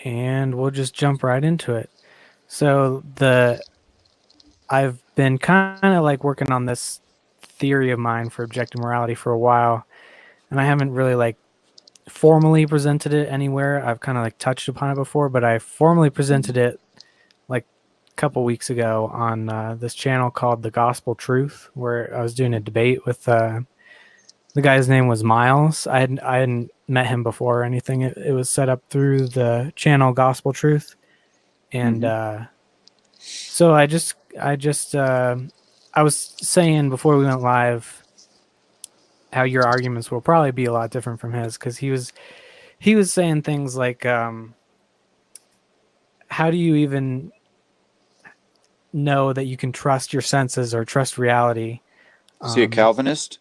and we'll just jump right into it. So I've been kind of like working on this theory of mine for objective morality for a while, and I haven't really like formally presented it anywhere. I've kind of like touched upon it before, but I formally Mhm. presented it like a couple weeks ago on this channel called The Gospel Truth, where I was doing a debate with the guy's name was Miles. I hadn't met him before or anything. It was set up through the channel Gospel Truth, and Mhm. so I just I was saying before we went live how your arguments will probably be a lot different from his because he was saying things like how do you even know that you can trust your senses or trust reality? Is he a Um, Calvinist?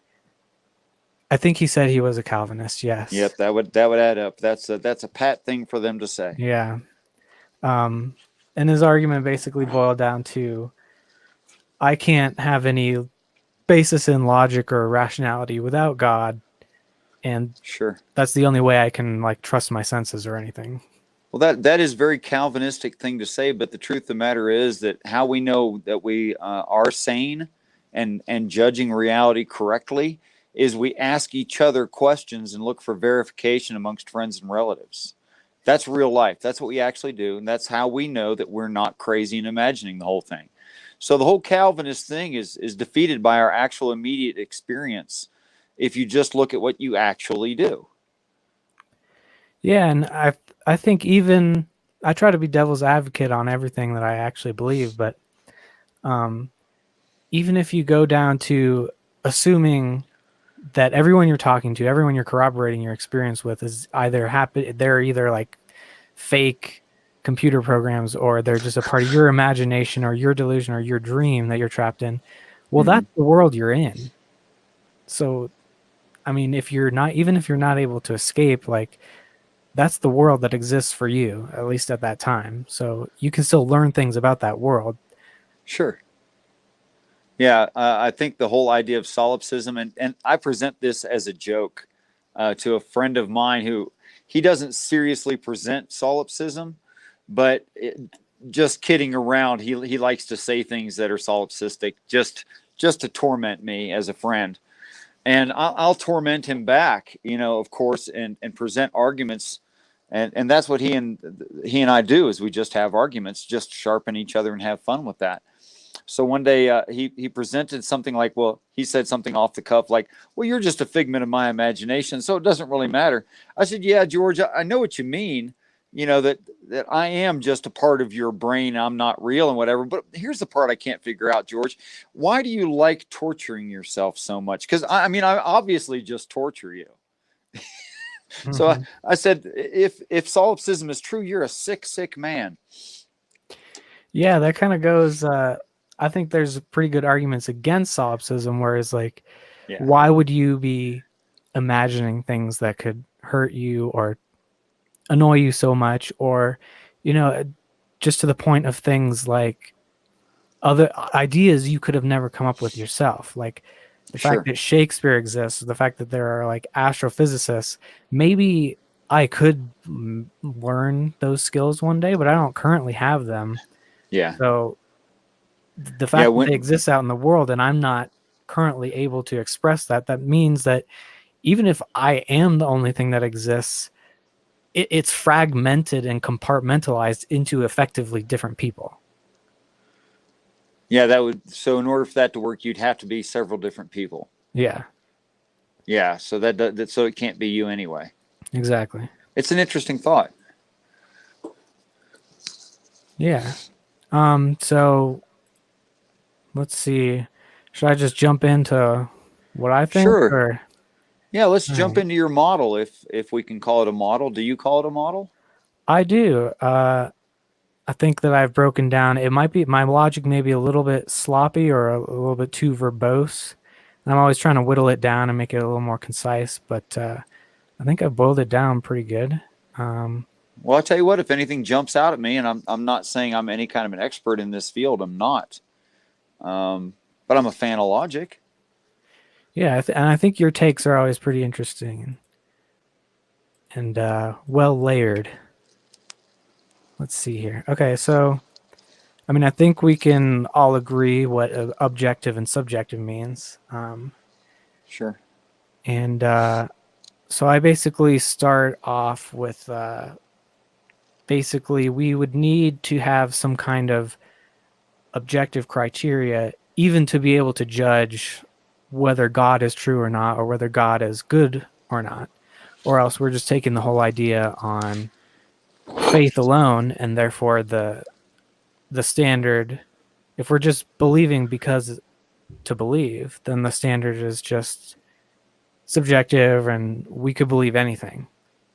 I think he said he was a Calvinist. Yes. Yep, that would add up. That's a pat thing for them to say. Yeah. Um, and his argument basically boiled down to I can't have any basis in logic or rationality without God, and Sure. that's the only way I can like trust my senses or anything. Well, that is very Calvinistic thing to say, but the truth of the matter is that how we know that we are sane and judging reality correctly is we ask each other questions and look for verification amongst friends and relatives. That's real life. That's what we actually do, and that's how we know that we're not crazy and imagining the whole thing. So the whole Calvinist thing is defeated by our actual immediate experience if you just look at what you actually do. Yeah, and I think even I try to be devil's advocate on everything that I actually believe, but um, even if you go down to assuming that everyone you're talking to, everyone you're corroborating your experience with is either happy, they're either like fake computer programs or they're just a part of your imagination or your delusion or your dream that you're trapped in. Well, Mm-hmm. that's the world you're in. So, I mean, if you're not, even if you're not able to escape, like that's the world that exists for you, at least at that time. So you can still learn things about that world. Sure. Yeah, I think the whole idea of solipsism, and I present this as a joke to a friend of mine who he doesn't seriously present solipsism, but just kidding around, he likes to say things that are solipsistic just to torment me as a friend, and I'll torment him back, of course, and present arguments, and that's what he and I do is we just have arguments, just sharpen each other and have fun with that. So one day he presented something like, well, he said something off the cuff like, well, you're just a figment of my imagination, so it doesn't really matter. I said, yeah, George, I know what you mean. That I am just a part of your brain. I'm not real and whatever. But here's the part I can't figure out, George. Why do you like torturing yourself so much? Because I mean, I obviously just torture you. So I, Hmm. I said, if solipsism is true, you're a sick, sick man. Yeah, that kind of goes. I think there's pretty good arguments against solipsism, whereas like, Yeah, why would you be imagining things that could hurt you or annoy you so much, or you know, just to the point of things like other ideas you could have never come up with yourself, like the fact sure. that Shakespeare exists, the fact that there are like astrophysicists. Maybe I could learn those skills one day, but I don't currently have them. Yeah, So the yeah. fact that they exist out in the world and I'm not currently able to express that, that means that even if I am the only thing that exists, it's fragmented and compartmentalized into effectively different people. Yeah, that would. So in order for that to work, you'd have to be several different people. Yeah, Yeah, so so it can't be you anyway. exactly. It's an interesting thought. Yeah. So let's see. Should I just jump into what I think Sure. or Yeah, let's all jump right. into your model if we can call it a model. Do you call it a model? I do. I think that I've broken down. It might be my logic may be a little bit sloppy or a little bit too verbose. And I'm always trying to whittle it down and make it a little more concise, but I think I've boiled it down pretty good. Um, Well, I'll tell you what, if anything jumps out at me, and I'm not saying I'm any kind of an expert in this field, I'm not. Um, but I'm a fan of logic. yeah, and I think your takes are always pretty interesting and well layered. let's see here. Okay, so I mean, I think we can all agree what objective and subjective means. Sure. And so I basically start off with basically we would need to have some kind of objective criteria, even to be able to judge whether God is true or not, or whether God is good or not, or else we're just taking the whole idea on faith alone, and therefore the standard. If we're just believing because to believe, then the standard is just subjective, and we could believe anything. And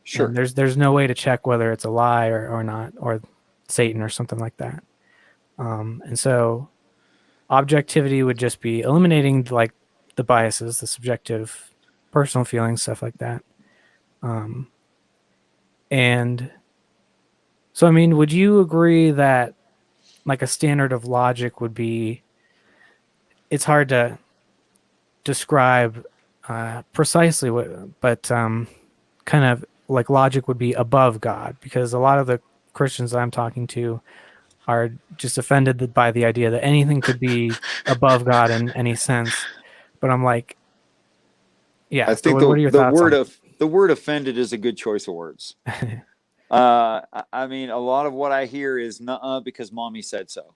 Sure. there's no way to check whether it's a lie or not, or Satan or something like that. And so objectivity would just be eliminating like the biases, the subjective personal feelings, stuff like that. Um, and so, I mean, would you agree that like a standard of logic would be, it's hard to describe precisely what, but kind of like logic would be above God, because a lot of the Christians that I'm talking to are just offended by the idea that anything could be above God in any sense. But I'm like, I yeah. So think what are your thoughts on the word offended is a good choice of words. it? I mean, a lot of what I hear is nuh because mommy said so,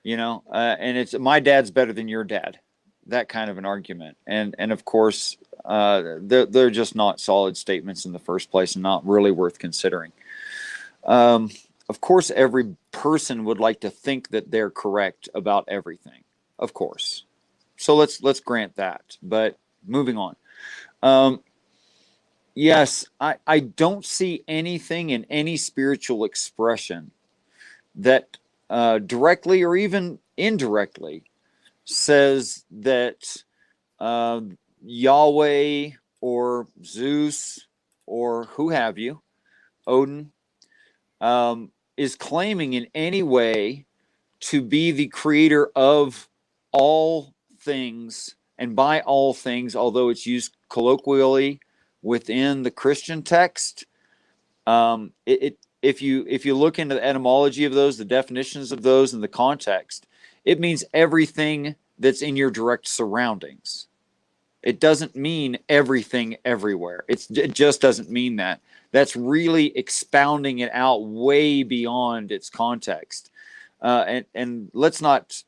and it's my dad's better than your dad, that kind of an argument. And of course, they're just not solid statements in the first place and not really worth considering. Of course, every person would like to think that they're correct about everything, of course. So let's grant that. But moving on. Um, yes, I don't see anything in any spiritual expression that directly or even indirectly says that uh, Yahweh or Zeus or who have you, Odin, is claiming in any way to be the creator of all things and by all things, although it's used colloquially within the Christian text. If you look into the etymology of those, the definitions of those, and the context, it means everything that's in your direct surroundings. It doesn't mean everything everywhere. It just doesn't mean that. That's really expounding it out way beyond its context. And let's not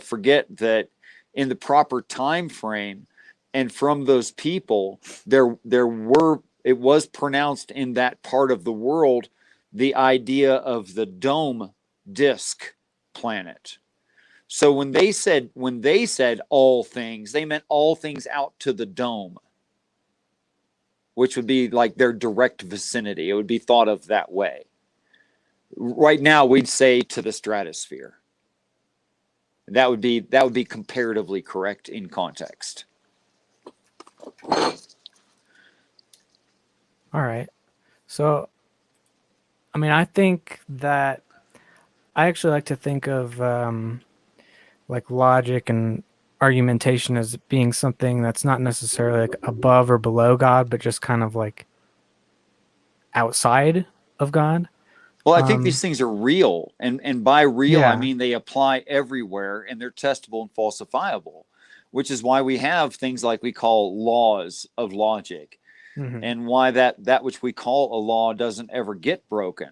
forget that in the proper time frame and from those people, it was pronounced in that part of the world the idea of the dome disk planet. So when they said all things, they meant all things out to the dome, which would be like their direct vicinity. It would be thought of that way. Right now, we'd say to the stratosphere. That would be comparatively correct in context. All right. So, I mean, I think that I actually like to think of like logic and argumentation as being something that's not necessarily like above or below God, but just kind of like outside of God. Well, I think these Um, things are real, and by real I yeah. mean they apply everywhere and they're testable and falsifiable, which is why we have things like we call laws of logic, Hmm. and why that which we call a law doesn't ever get broken.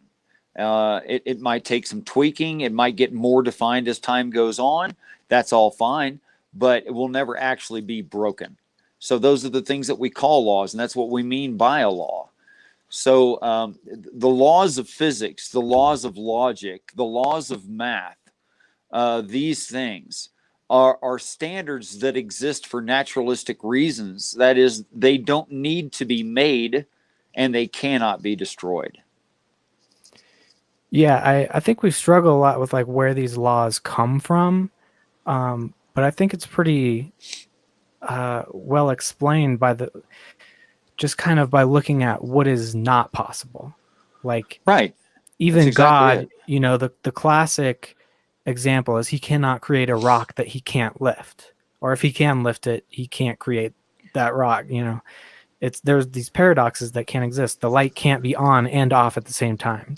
It might take some tweaking. It might get more defined as time goes on. That's all fine, but it will never actually be broken. So those are the things that we call laws, and that's what we mean by a law. So the laws of physics, the laws of logic, the laws of math, these things are standards that exist for naturalistic reasons. That is, they don't need to be made and they cannot be destroyed. Yeah, I think we struggle a lot with like where these laws come from. But I think it's pretty well explained by the just kind of by looking at what is not possible. Like Right. That's even exactly God, it. the classic example is he cannot create a rock that he can't lift. Or if he can lift it, he can't create that rock. It's there's these paradoxes that can't exist. The light can't be on and off at the same time.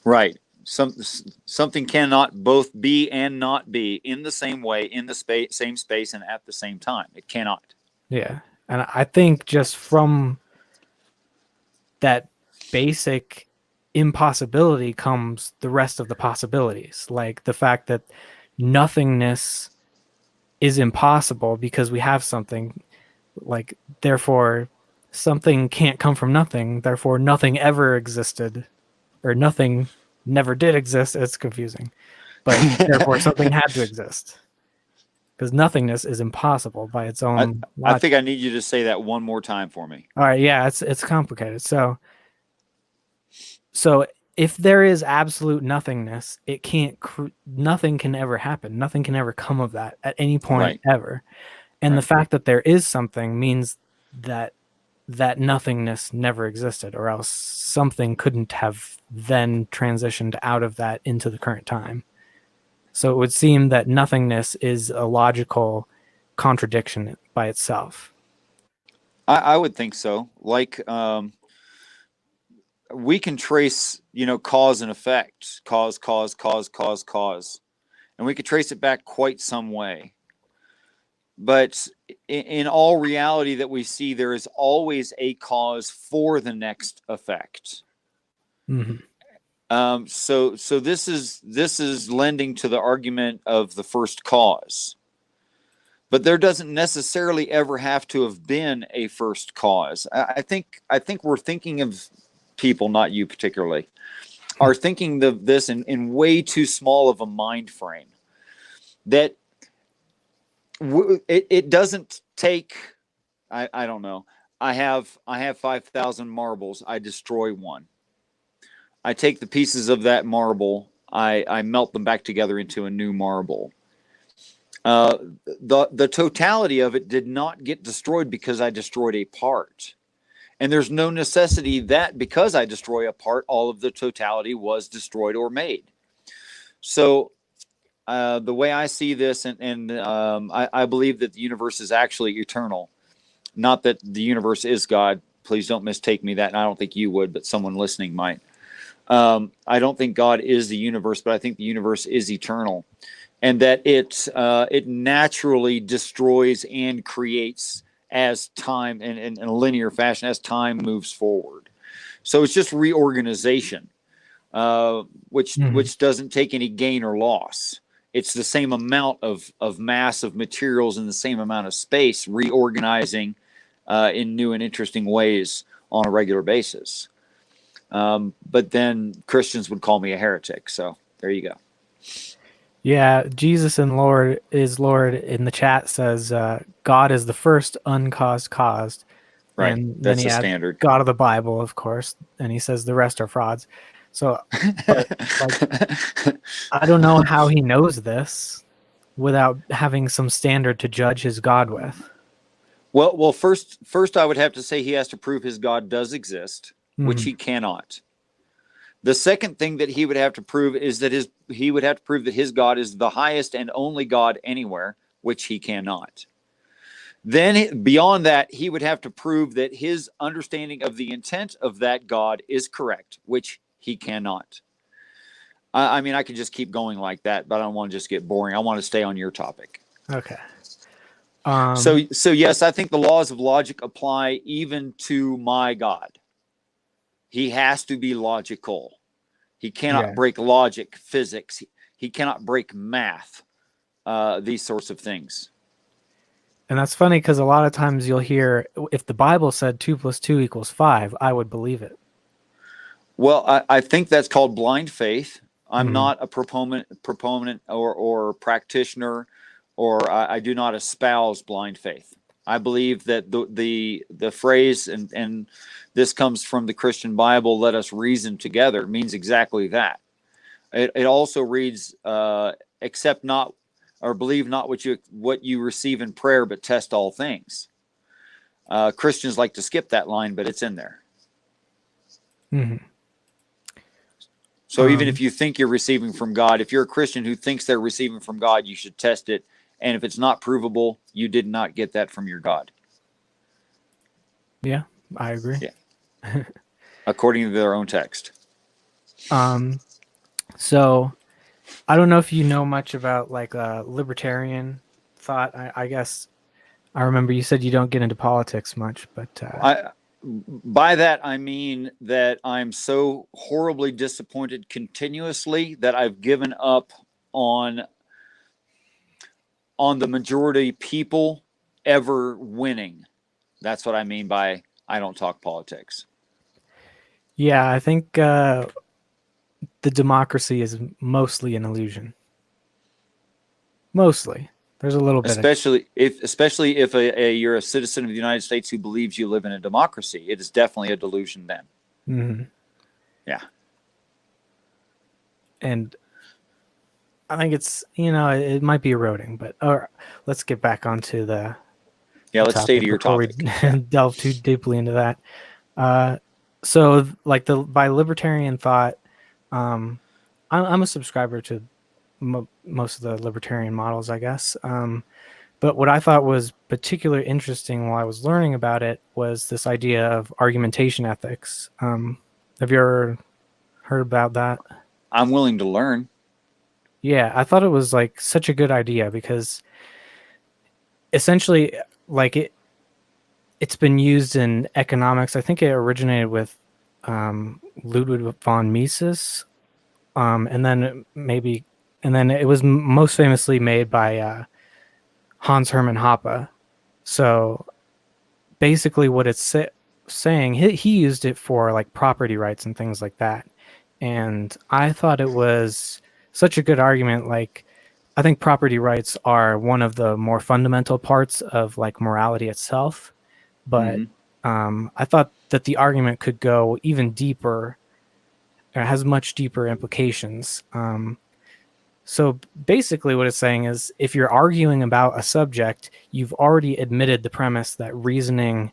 Right. Something cannot both be and not be in the same way, in the same space, and at the same time. It cannot. Yeah. And I think just from that basic impossibility comes the rest of the possibilities. Like the fact that nothingness is impossible because we have something, like, therefore something can't come from nothing, therefore nothing ever existed, or nothing never did exist. It's confusing, but therefore something had to exist, because nothingness is impossible by its I, own I logic. think I need you to say that one more time for me. All right, yeah, it's complicated. So if there is absolute nothingness, it can't nothing can ever happen, nothing can ever come of that at any point Right. ever. And the Right. fact that there is something means that that nothingness never existed, or else something couldn't have then transitioned out of that into the current time. So it would seem that nothingness is a logical contradiction by itself. I would think so. Like, we can trace, cause and effect, cause, and we could trace it back quite some way. But in all reality that we see, there is always a cause for the next effect. Mm-hmm. So this is lending to the argument of the first cause, but there doesn't necessarily ever have to have been a first cause. I think we're thinking of people, not you particularly, are thinking of this in way too small of a mind frame. That it doesn't take. I don't know. I have 5,000 marbles. I destroy one. I take the pieces of that marble. I melt them back together into a new marble. Uh, the totality of it did not get destroyed because I destroyed a part. And there's no necessity that because I destroy a part, all of the totality was destroyed or made. So the way I see this, I believe that the universe is actually eternal. Not that the universe is God. Please don't mistake me that. And I don't think you would, but someone listening might. I don't think God is the universe, but I think the universe is eternal, and that it naturally destroys and creates as time in a linear fashion as time moves forward. So it's just reorganization, which Mm-hmm. which doesn't take any gain or loss. It's the same amount of mass of materials in the same amount of space reorganizing in new and interesting ways on a regular basis. But then Christians would call me a heretic. So there you go. Yeah, Jesus and Lord is Lord in the chat says God is the first uncaused caused, Right. and then That's he a adds standard. God of the Bible, of course, and he says the rest are frauds. So, but like, I don't know how he knows this without having some standard to judge his God with. well, first, I would have to say he has to prove his God does exist, which Mm-hmm. he cannot. The second thing that he would have to prove is that he would have to prove that his God is the highest and only God anywhere, which he cannot. Then beyond that, he would have to prove that his understanding of the intent of that God is correct, which he cannot. I mean, I could just keep going like that, but I don't want to just get boring. I want to stay on your topic. Okay. So yes, I think the laws of logic apply even to my God. He has to be logical. He cannot Yeah. break logic, physics. He cannot break math. These sorts of things. And that's funny because a lot of times you'll hear, if the Bible said 2 + 2 = 5, I would believe it. Well, I think that's called blind faith. I'm Mm-hmm. not a proponent or practitioner, or I do not espouse blind faith. I believe that the phrase and this comes from the Christian Bible, "Let us reason together," means exactly that. It also reads, "Accept not or believe not what you receive in prayer, but test all things." Christians like to skip that line, but it's in there. Mm-hmm. So even if you think you're receiving from God, if you're a Christian who thinks they're receiving from God, you should test it. And if it's not provable, you did not get that from your God. Yeah, I agree. Yeah. According to their own text. So I don't know if you know much about like libertarian thought. I guess I remember you said you don't get into politics much, but I by that I mean that I'm so horribly disappointed continuously that I've given up on the majority people ever winning. That's what I mean by I don't talk politics. yeah, I think the democracy is mostly an illusion. Mostly, there's a little bit of Especially if you're a citizen of the United States who believes you live in a democracy, it is definitely a delusion then. mhm. Yeah. And I think it's it might be eroding, but let's get back onto Yeah, the let's stay topic to your before we topic. Yeah. delve too deeply into that. So like by libertarian thought, um, I'm a subscriber to most of the libertarian models, I guess. But what I thought was particularly interesting while I was learning about it was this idea of argumentation ethics. Have you ever heard about that? I'm willing to learn. Yeah, I thought it was like such a good idea because essentially, like it's been used in economics. I think it originated with Ludwig von Mises, and then it was most famously made by Hans Hermann Hoppe. So basically, what it's saying, he used it for like property rights and things like that, and I thought it was such a good argument. Like, I think property rights are one of the more fundamental parts of like morality itself, but Mm-hmm. I thought that the argument could go even deeper. It has much deeper implications. So basically, what it's saying is if you're arguing about a subject, you've already admitted the premise that reasoning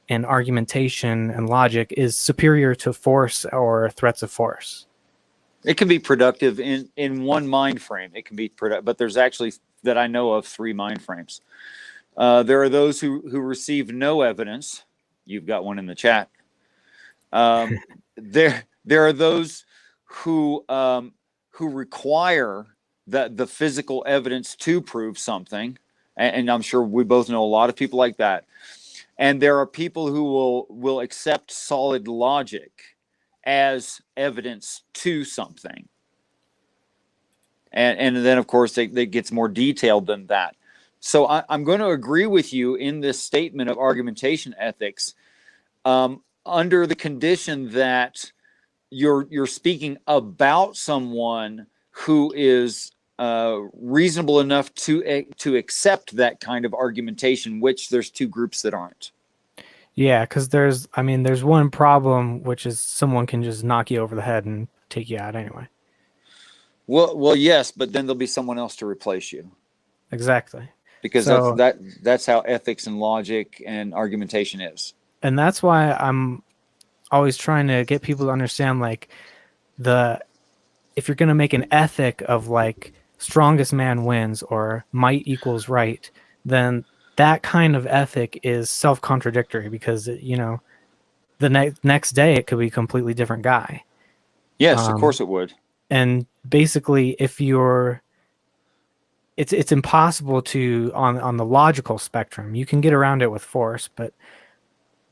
and argumentation and logic is superior to force or threats of force. It can be productive in one mind frame. It can be productive, but there's actually that I know of 3 mind frames. There are those who receive no evidence. You've got one in the chat. Um, there are those who require the physical evidence to prove something, and I'm sure we both know a lot of people like that. And there are people who will accept solid logic as evidence to something. And then of course it gets more detailed than that. So I'm going to agree with you in this statement of argumentation ethics, under the condition that you're speaking about someone who is reasonable enough to accept that kind of argumentation, which there's 2 groups that aren't. Yeah, because there's one problem, which is someone can just knock you over the head and take you out anyway. Well, yes, but then there'll be someone else to replace you, Exactly. because So, that's how ethics and logic and argumentation is. and that's why I'm always trying to get people to understand, like, the if you're going to make an ethic of like strongest man wins or might equals right, then that kind of ethic is self-contradictory because the next day it could be a completely different guy. Yes, of Um, course it would. and basically, if you're it's impossible to on the logical spectrum. You can get around it with force, but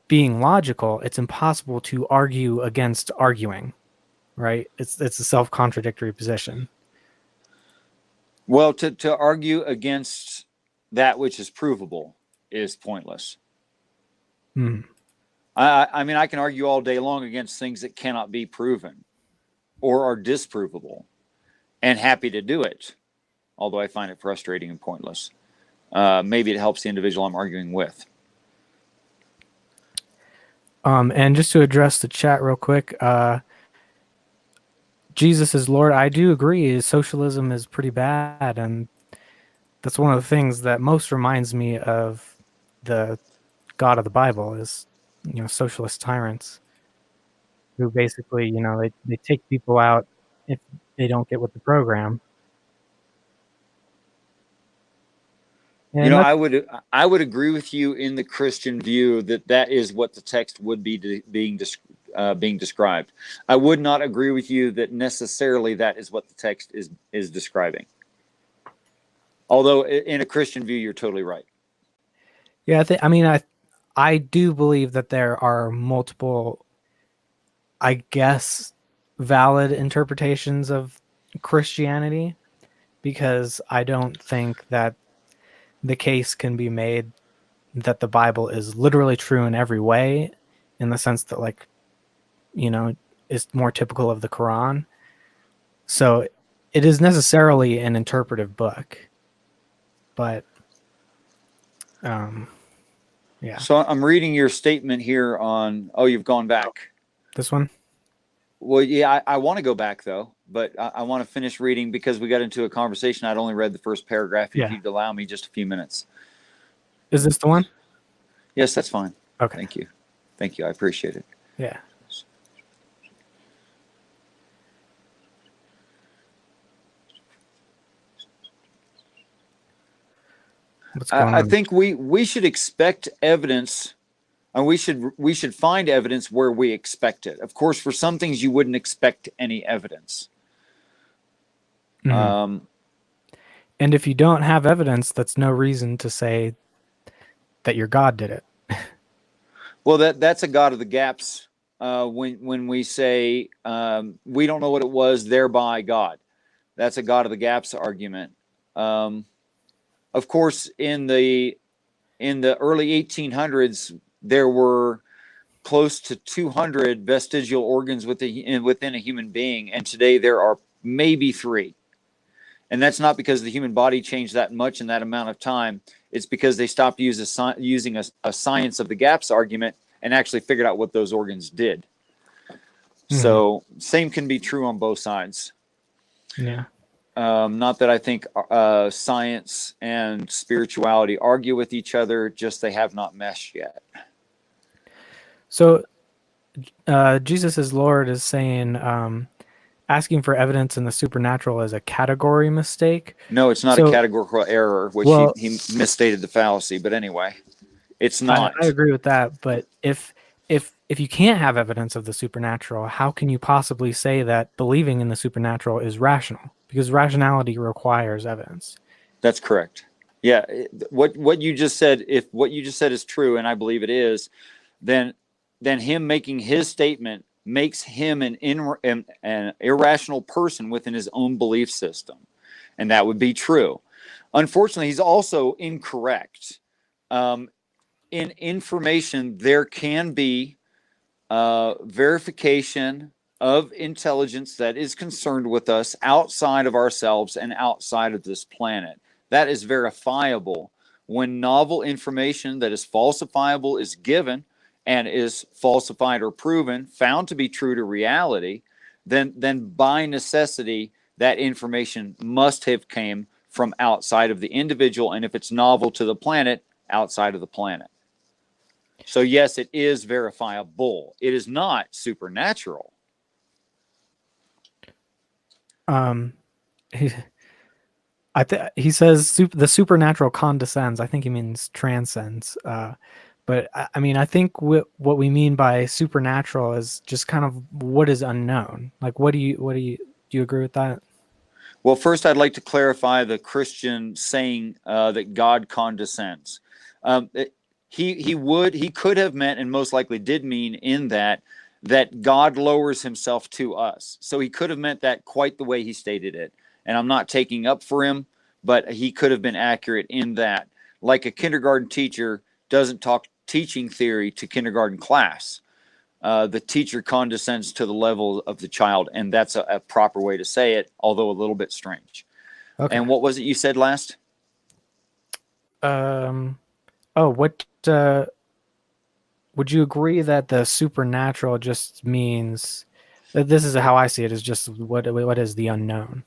being logical, it's impossible to argue against arguing, right? It's a self-contradictory position. Well, to argue against that which is provable is pointless. Hmm. I mean, I can argue all day long against things that cannot be proven or are disprovable, and happy to do it, although I find it frustrating and pointless. Maybe it helps the individual I'm arguing with. And just to address the chat real quick, Jesus is Lord. I do agree. Socialism is pretty bad, and that's one of the things that most reminds me of the God of the Bible is, socialist tyrants who basically, they take people out if they don't get with the program. You And know, that's I would agree with you in the Christian view that that is what the text would be being being described. I would not agree with you that necessarily that is what the text is describing. Although in a Christian view, you're totally right. Yeah, I do believe that there are multiple, I guess, valid interpretations of Christianity, because I don't think that the case can be made that the Bible is literally true in every way, in the sense that, like, is more typical of the Quran. So it is necessarily an interpretive book, but yeah. So I'm reading your statement here on. Oh, you've gone back. This one? Well, yeah, I want to go back though, but I want to finish reading because we got into a conversation. I'd only read the first paragraph. If Yeah. you'd allow me just a few minutes. Is this the one? Yes, that's fine. Okay. Thank you. Thank you. I appreciate it. Yeah. What's going I on? think we should expect evidence, and we should find evidence where we expect it. Of course, for some things you wouldn't expect any evidence. Mhm. And if you don't have evidence, that's no reason to say that your God did it. Well, that's a God of the gaps. When we say we don't know what it was, thereby God, that's a God of the gaps argument. Of course, in the early 1800s, there were close to 200 vestigial organs within a human being, and today there are maybe 3. And that's not because the human body changed that much in that amount of time. It's because they stopped using a science of the gaps argument and actually figured out what those organs did. So same can be true on both sides. Yeah. Not that I think science and spirituality argue with each other, just they have not meshed yet. So Jesus is Lord is saying asking for evidence in the supernatural is a category mistake. No, it's not a categorical error, which he misstated the fallacy. But anyway, it's not. I agree with that. But if you can't have evidence of the supernatural, how can you possibly say that believing in the supernatural is rational? Because rationality requires evidence. That's correct. Yeah, what you just said. If what you just said is true, and I believe it is, then him making his statement makes him an irrational person within his own belief system, and that would be true. Unfortunately, he's also incorrect. In information, there can be verification of intelligence that is concerned with us outside of ourselves and outside of this planet. That is verifiable. When novel information that is falsifiable is given and is falsified or proven, found to be true to reality, then by necessity, that information must have came from outside of the individual, and if it's novel to the planet, outside of the planet. So yes, it is verifiable. It is not supernatural. He says the supernatural condescends. I think he means transcends. But I mean, I think what we mean by supernatural is just kind of what is unknown. Like, do you agree with that? Well, first, I'd like to clarify the Christian saying that God condescends. He could have meant, and most likely did mean, in that God lowers himself to us. So he could have meant that quite the way he stated it. And I'm not taking up for him, but he could have been accurate in that. Like a kindergarten teacher doesn't talk teaching theory to kindergarten class. The teacher condescends to the level of the child, and that's a proper way to say it, although a little bit strange. Okay. And what was it you said last? Would you agree that the supernatural just means that, this is how I see it, is just what is the unknown?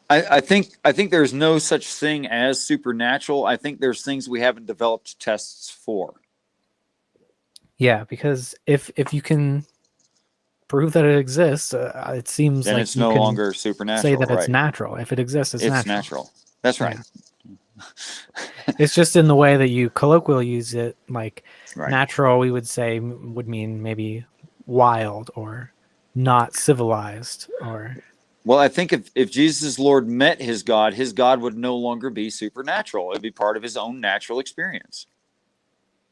I think there's no such thing as supernatural. I think there's things we haven't developed tests for. Yeah, because if you can prove that it exists, it seems then like it's no longer supernatural. Say that right. It's natural. If it exists, it's natural. That's right. Yeah. It's just in the way that you colloquially use it. Like natural, we would say would mean maybe wild or not civilized or Well, I think if Jesus Lord met his God would no longer be supernatural. It'd be part of his own natural experience.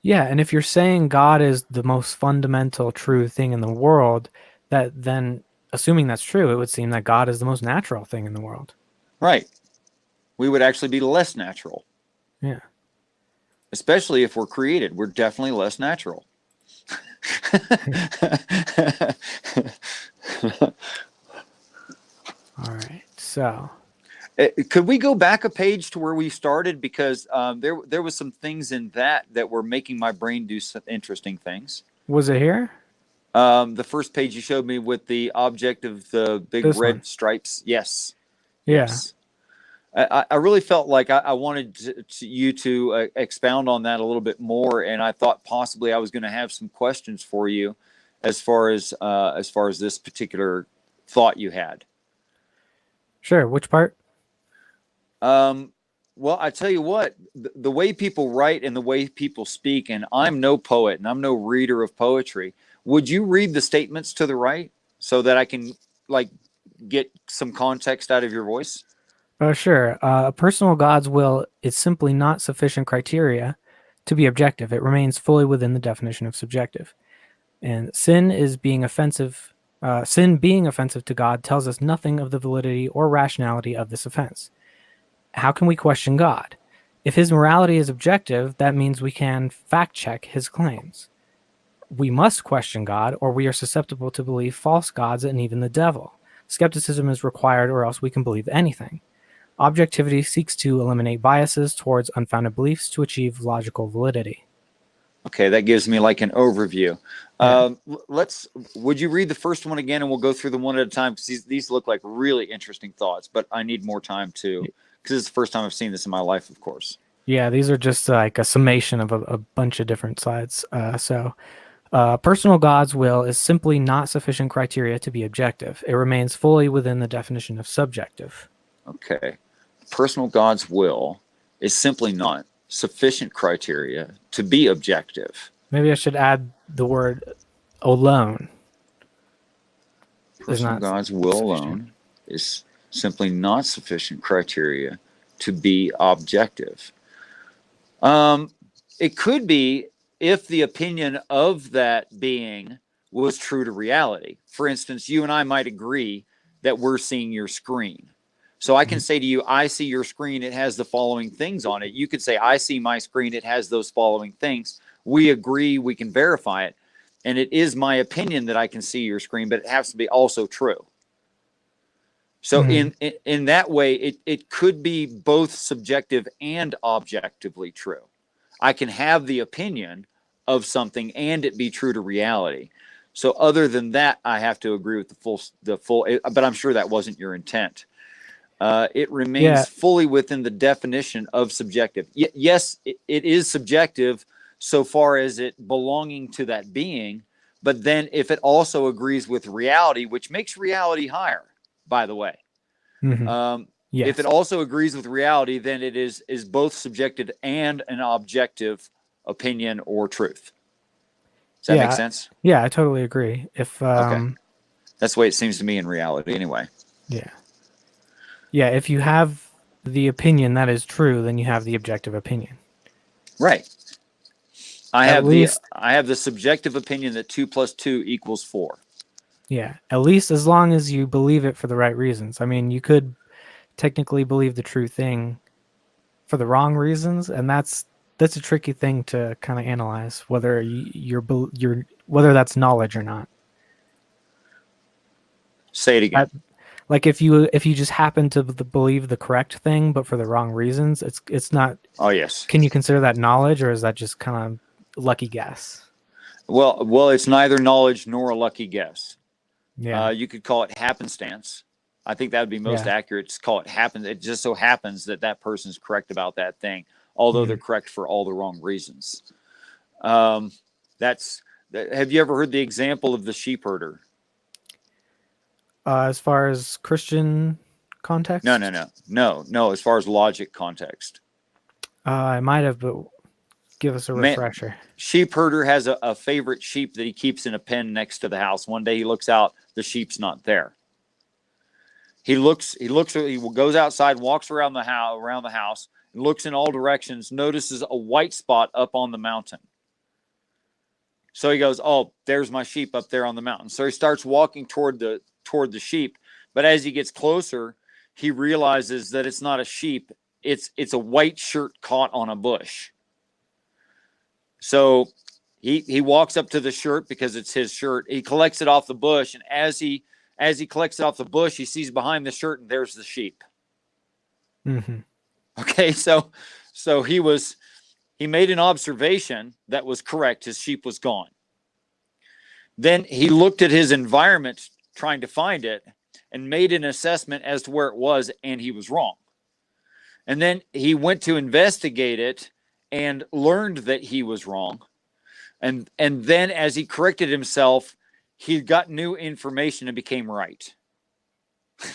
yeah, and if you're saying God is the most fundamental true thing in the world, that then assuming that's true, it would seem that God is the most natural thing in the world. Right. We would actually be less natural. Yeah. Especially if we're created. We're definitely less natural. All right. So, Could we go back a page to where we started? Because there was some things in that were making my brain do some interesting things. was it here? The first page you showed me with the object of the big This one. red stripes. Yes. Yeah. Yes. I really felt like I wanted you to expound on that a little bit more, and I thought possibly I was going to have some questions for you as far as this particular thought you had. Sure. Which part? Um, well, I tell you what, the way people write and the way people speak, and I'm no poet and I'm no reader of poetry. Would you read the statements to the right so that I can like get some context out of your voice? Sure. A personal God's will is simply not sufficient criteria to be objective. It remains fully within the definition of subjective. And sin being offensive to God tells us nothing of the validity or rationality of this offense. How can we question God? If his morality is objective, that means we can fact check his claims. We must question God, or we are susceptible to believe false gods and even the devil. Skepticism is required, or else we can believe anything. Objectivity seeks to eliminate biases towards unfounded beliefs to achieve logical validity. Okay, that gives me like an overview. Yeah. Would you read the first one again and we'll go through them one at a time? Because these look like really interesting thoughts, but I need more time too. Because it's the first time I've seen this in my life, of course. Yeah, these are just like a summation of a bunch of different sides. Personal God's will is simply not sufficient criteria to be objective. It remains fully within the definition of subjective. Okay. Personal God's will is simply not sufficient criteria to be objective. Maybe I should add the word alone is Personal not God's will sufficient. alone is simply not sufficient criteria to be objective. It could be if the opinion of that being was true to reality. For instance, you and I might agree that we're seeing your screen. So I can say to you, I see your screen, it has the following things on it. You could say, I see my screen, it has those following things. We agree, we can verify it. And it is my opinion that I can see your screen, but it has to be also true. So in that way, it could be both subjective and objectively true. I can have the opinion of something and it be true to reality. So other than that, I have to agree with the full. But I'm sure that wasn't your intent. It Yeah. remains fully within the definition of subjective. Yes, it is subjective so far as it belonging to that being. But then if it also agrees with reality, which makes reality higher, by the way. If it Yes. also agrees with reality, then it is both subjective and an objective opinion or truth. Does that make Yeah. sense? Yeah, I totally agree. If Okay. That's the way it seems to me in reality anyway. Yeah. Yeah, if you have the opinion that is true, then you have the objective opinion. Right. At least, I have the subjective opinion that 2 plus 2 equals 4. yeah, at least as long as you believe it for the right reasons. I mean, you could technically believe the true thing for the wrong reasons, and that's a tricky thing to kind of analyze whether you're whether that's knowledge or not. Say it again. Like if you just happen to believe the correct thing but for the wrong reasons, it's not. Oh yes. Can you consider that knowledge, or is that just kind of lucky guess? Well, it's neither knowledge nor a lucky guess. Yeah. You could call it happenstance. I think that would be most Yeah. accurate to call it happen. It just so happens that that person's correct about that thing, although they're correct for all the wrong reasons. That's. Have you ever heard the example of the sheep herder? As far as Christian context, No. As far as logic context, I might have, but Give us a Man, refresher. sheep herder has a favorite sheep that he keeps in a pen next to the house. One day he looks out, the sheep's not there. He goes outside, walks around the house, and looks in all directions, notices a white spot up on the mountain. So he goes, "Oh, there's my sheep up there on the mountain." So he starts walking toward the sheep, but as he gets closer, he realizes that it's not a sheep, it's a white shirt caught on a bush. So he walks up to the shirt because it's his shirt. He collects it off the bush, and as he collects it off the bush, he sees behind the shirt, and there's the sheep. Mm-hmm. Okay, so he made an observation that was correct. His sheep was gone. Then he looked at his environment trying to find it and made an assessment as to where it was, and he was wrong. And then he went to investigate it and learned that he was wrong. And then as he corrected himself, he got new information and became right.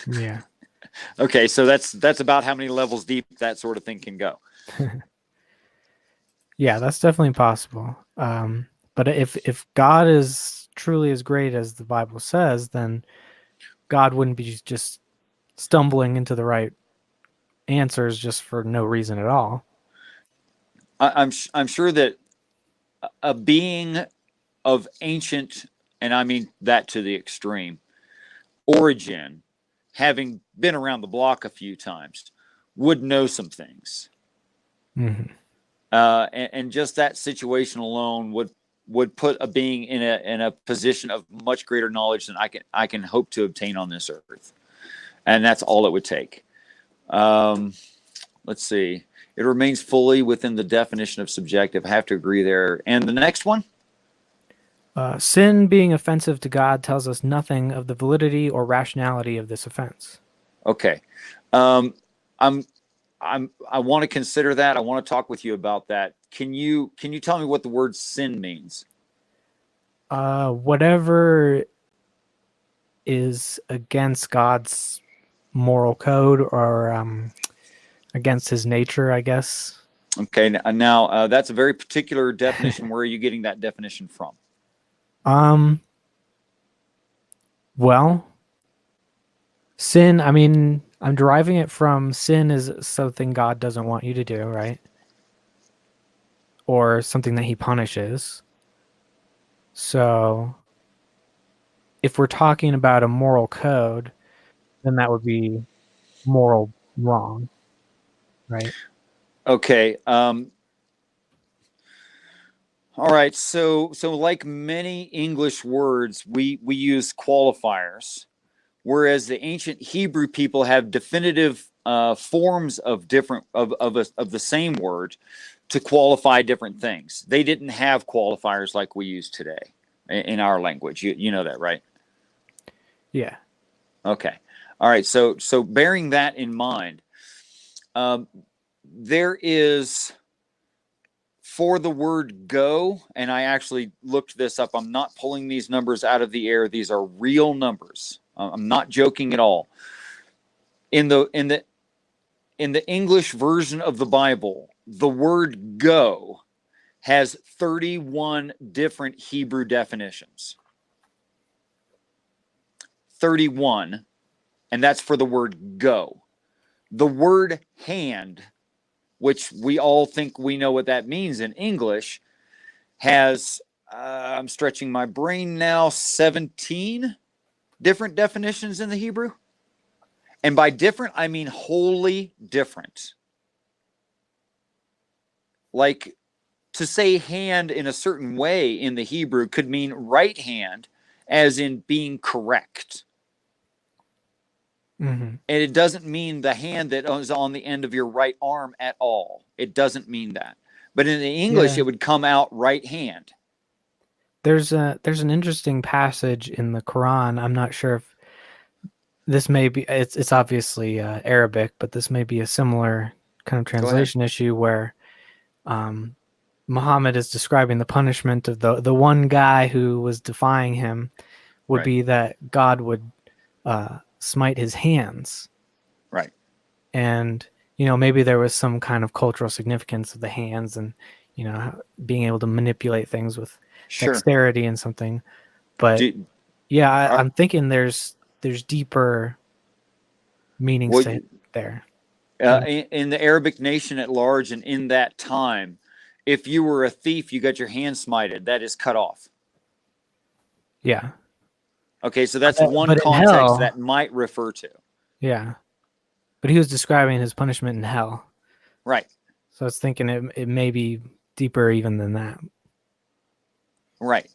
Yeah. Okay, so that's about how many levels deep that sort of thing can go. Yeah, that's definitely possible. But if God is truly as great as the Bible says, then God wouldn't be just stumbling into the right answers just for no reason at all. I'm sure that a being of ancient, and I mean that to the extreme, origin, having been around the block a few times, would know some things. Mm-hmm. And just that situation alone would put a being in a position of much greater knowledge than I can hope to obtain on this earth, and that's all it would take. Let's see. It remains fully within the definition of subjective. I have to agree there. And the next one? Sin being offensive to God tells us nothing of the validity or rationality of this offense. Okay. I want to consider that. I want to talk with you about that. Can you tell me what the word sin means? Whatever is against God's moral code or against his nature, I guess. Okay. Now that's a very particular definition. Where are you getting that definition from? Well, sin, I mean, I'm deriving it from sin is something God doesn't want you to do, right? Or something that he punishes. So if we're talking about a moral code, then that would be moral wrong, right? Okay. All right. So like many English words, we use qualifiers, whereas the ancient Hebrew people have definitive forms of different of the same word to qualify different things. They didn't have qualifiers like we use today in our language. You know that, right? Yeah. Okay. All right. So bearing that in mind, there is, for the word go, and I actually looked this up. I'm not pulling these numbers out of the air. These are real numbers. I'm not joking at all. In the English version of the Bible, the word go has 31 different Hebrew definitions. 31, and that's for the word go. The word hand, which we all think we know what that means in English, has, I'm stretching my brain now, 17 different definitions in the Hebrew. And by different, I mean wholly different. Like, to say hand in a certain way in the Hebrew could mean right hand, as in being correct. Mm-hmm. And it doesn't mean the hand that is on the end of your right arm at all. It doesn't mean that. But in the English, Yeah. it would come out right hand. There's an interesting passage in the Quran. I'm not sure if this may be it's obviously Arabic, but this may be a similar kind of translation issue where Muhammad is describing the punishment of the one guy who was defying him would Right. be that God would smite his hands. Right. And maybe there was some kind of cultural significance of the hands, and being able to manipulate things with Sure. dexterity and something. But Do, yeah, are, I'm thinking there's deeper meanings what to it there. I don't. in the Arabic nation at large and in that time, if you were a thief, you got your hand smited. That is cut off. Yeah, Okay, so that's one but in context hell, that might refer to. yeah. But he was describing his punishment in hell, Right, so I was thinking it may be deeper even than that. right.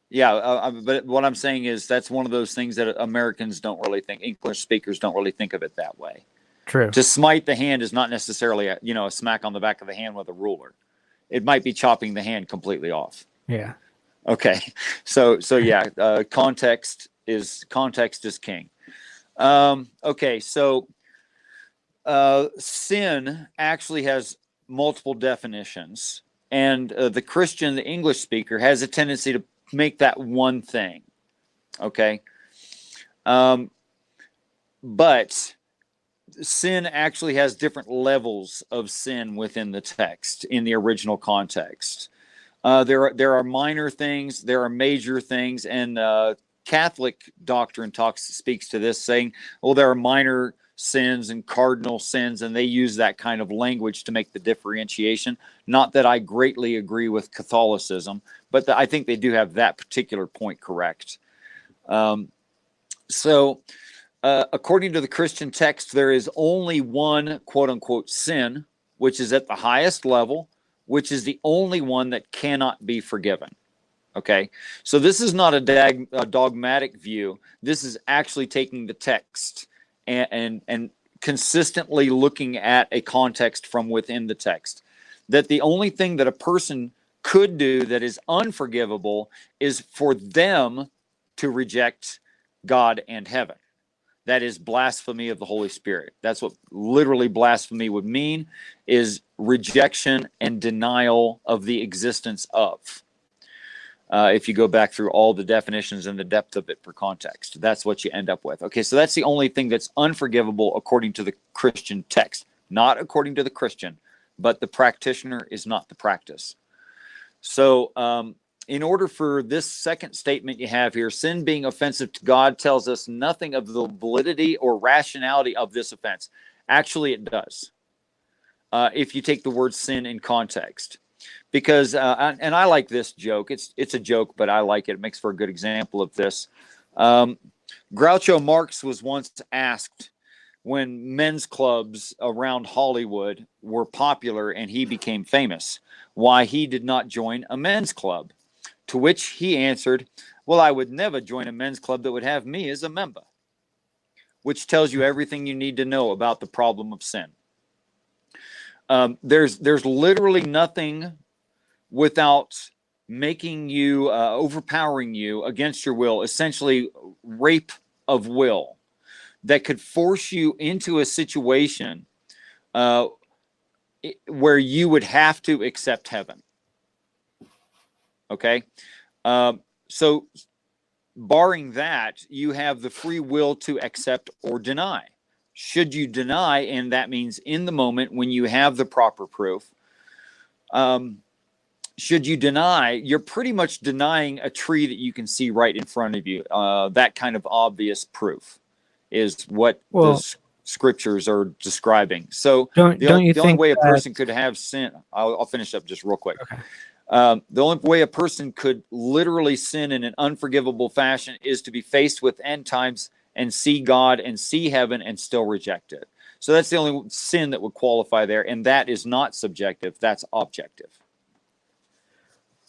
Yeah, but what I'm saying is that's one of those things that Americans don't really think, English speakers don't really think of it that way. True. To smite the hand is not necessarily a smack on the back of the hand with a ruler. It might be chopping the hand completely off. Yeah. Okay, so yeah, context is king. Okay, so sin actually has multiple definitions, and the Christian, the English speaker, has a tendency to make that one thing. Okay, but sin actually has different levels of sin within the text in the original context. There are minor things, there are major things, and Catholic doctrine speaks to this, saying, "Well, there are minor sins and cardinal sins," and they use that kind of language to make the differentiation. Not that I greatly agree with Catholicism, but I think they do have that particular point correct. Um, so, according to the Christian text, there is only one quote unquote sin, which is at the highest level, which is the only one that cannot be forgiven. Okay, so this is not a dogmatic view. This is actually taking the text and consistently looking at a context from within the text. That the only thing that a person could do that is unforgivable is for them to reject God and heaven. That is blasphemy of the Holy Spirit. That's what literally blasphemy would mean, is rejection and denial of the existence of. If you go back through all the definitions and the depth of it per context, that's what you end up with. Okay, so that's the only thing that's unforgivable according to the Christian text, not according to the Christian, but the practitioner is not the practice. So, in order for this second statement you have here, sin being offensive to God tells us nothing of the validity or rationality of this offense. Actually, it does. If you take the word sin in context, because and I like this joke. It's a joke, but I like it. It makes for a good example of this. Groucho Marx was once asked when men's clubs around Hollywood were popular and he became famous, why he did not join a men's club. To which he answered, "Well, I would never join a men's club that would have me as a member," which tells you everything you need to know about the problem of sin. There's literally nothing without making you overpowering you against your will, essentially rape of will, that could force you into a situation where you would have to accept heaven. Okay, so barring that, you have the free will to accept or deny. Should you deny, and that means in the moment when you have the proper proof, should you deny, you're pretty much denying a tree that you can see right in front of you. That kind of obvious proof is what Well, the scriptures are describing. So don't you the only think way a that? person could have sin, I'll finish up just real quick. Okay. The only way a person could literally sin in an unforgivable fashion is to be faced with end times and see God and see heaven and still reject it. So that's the only sin that would qualify there, and that is not subjective, that's objective.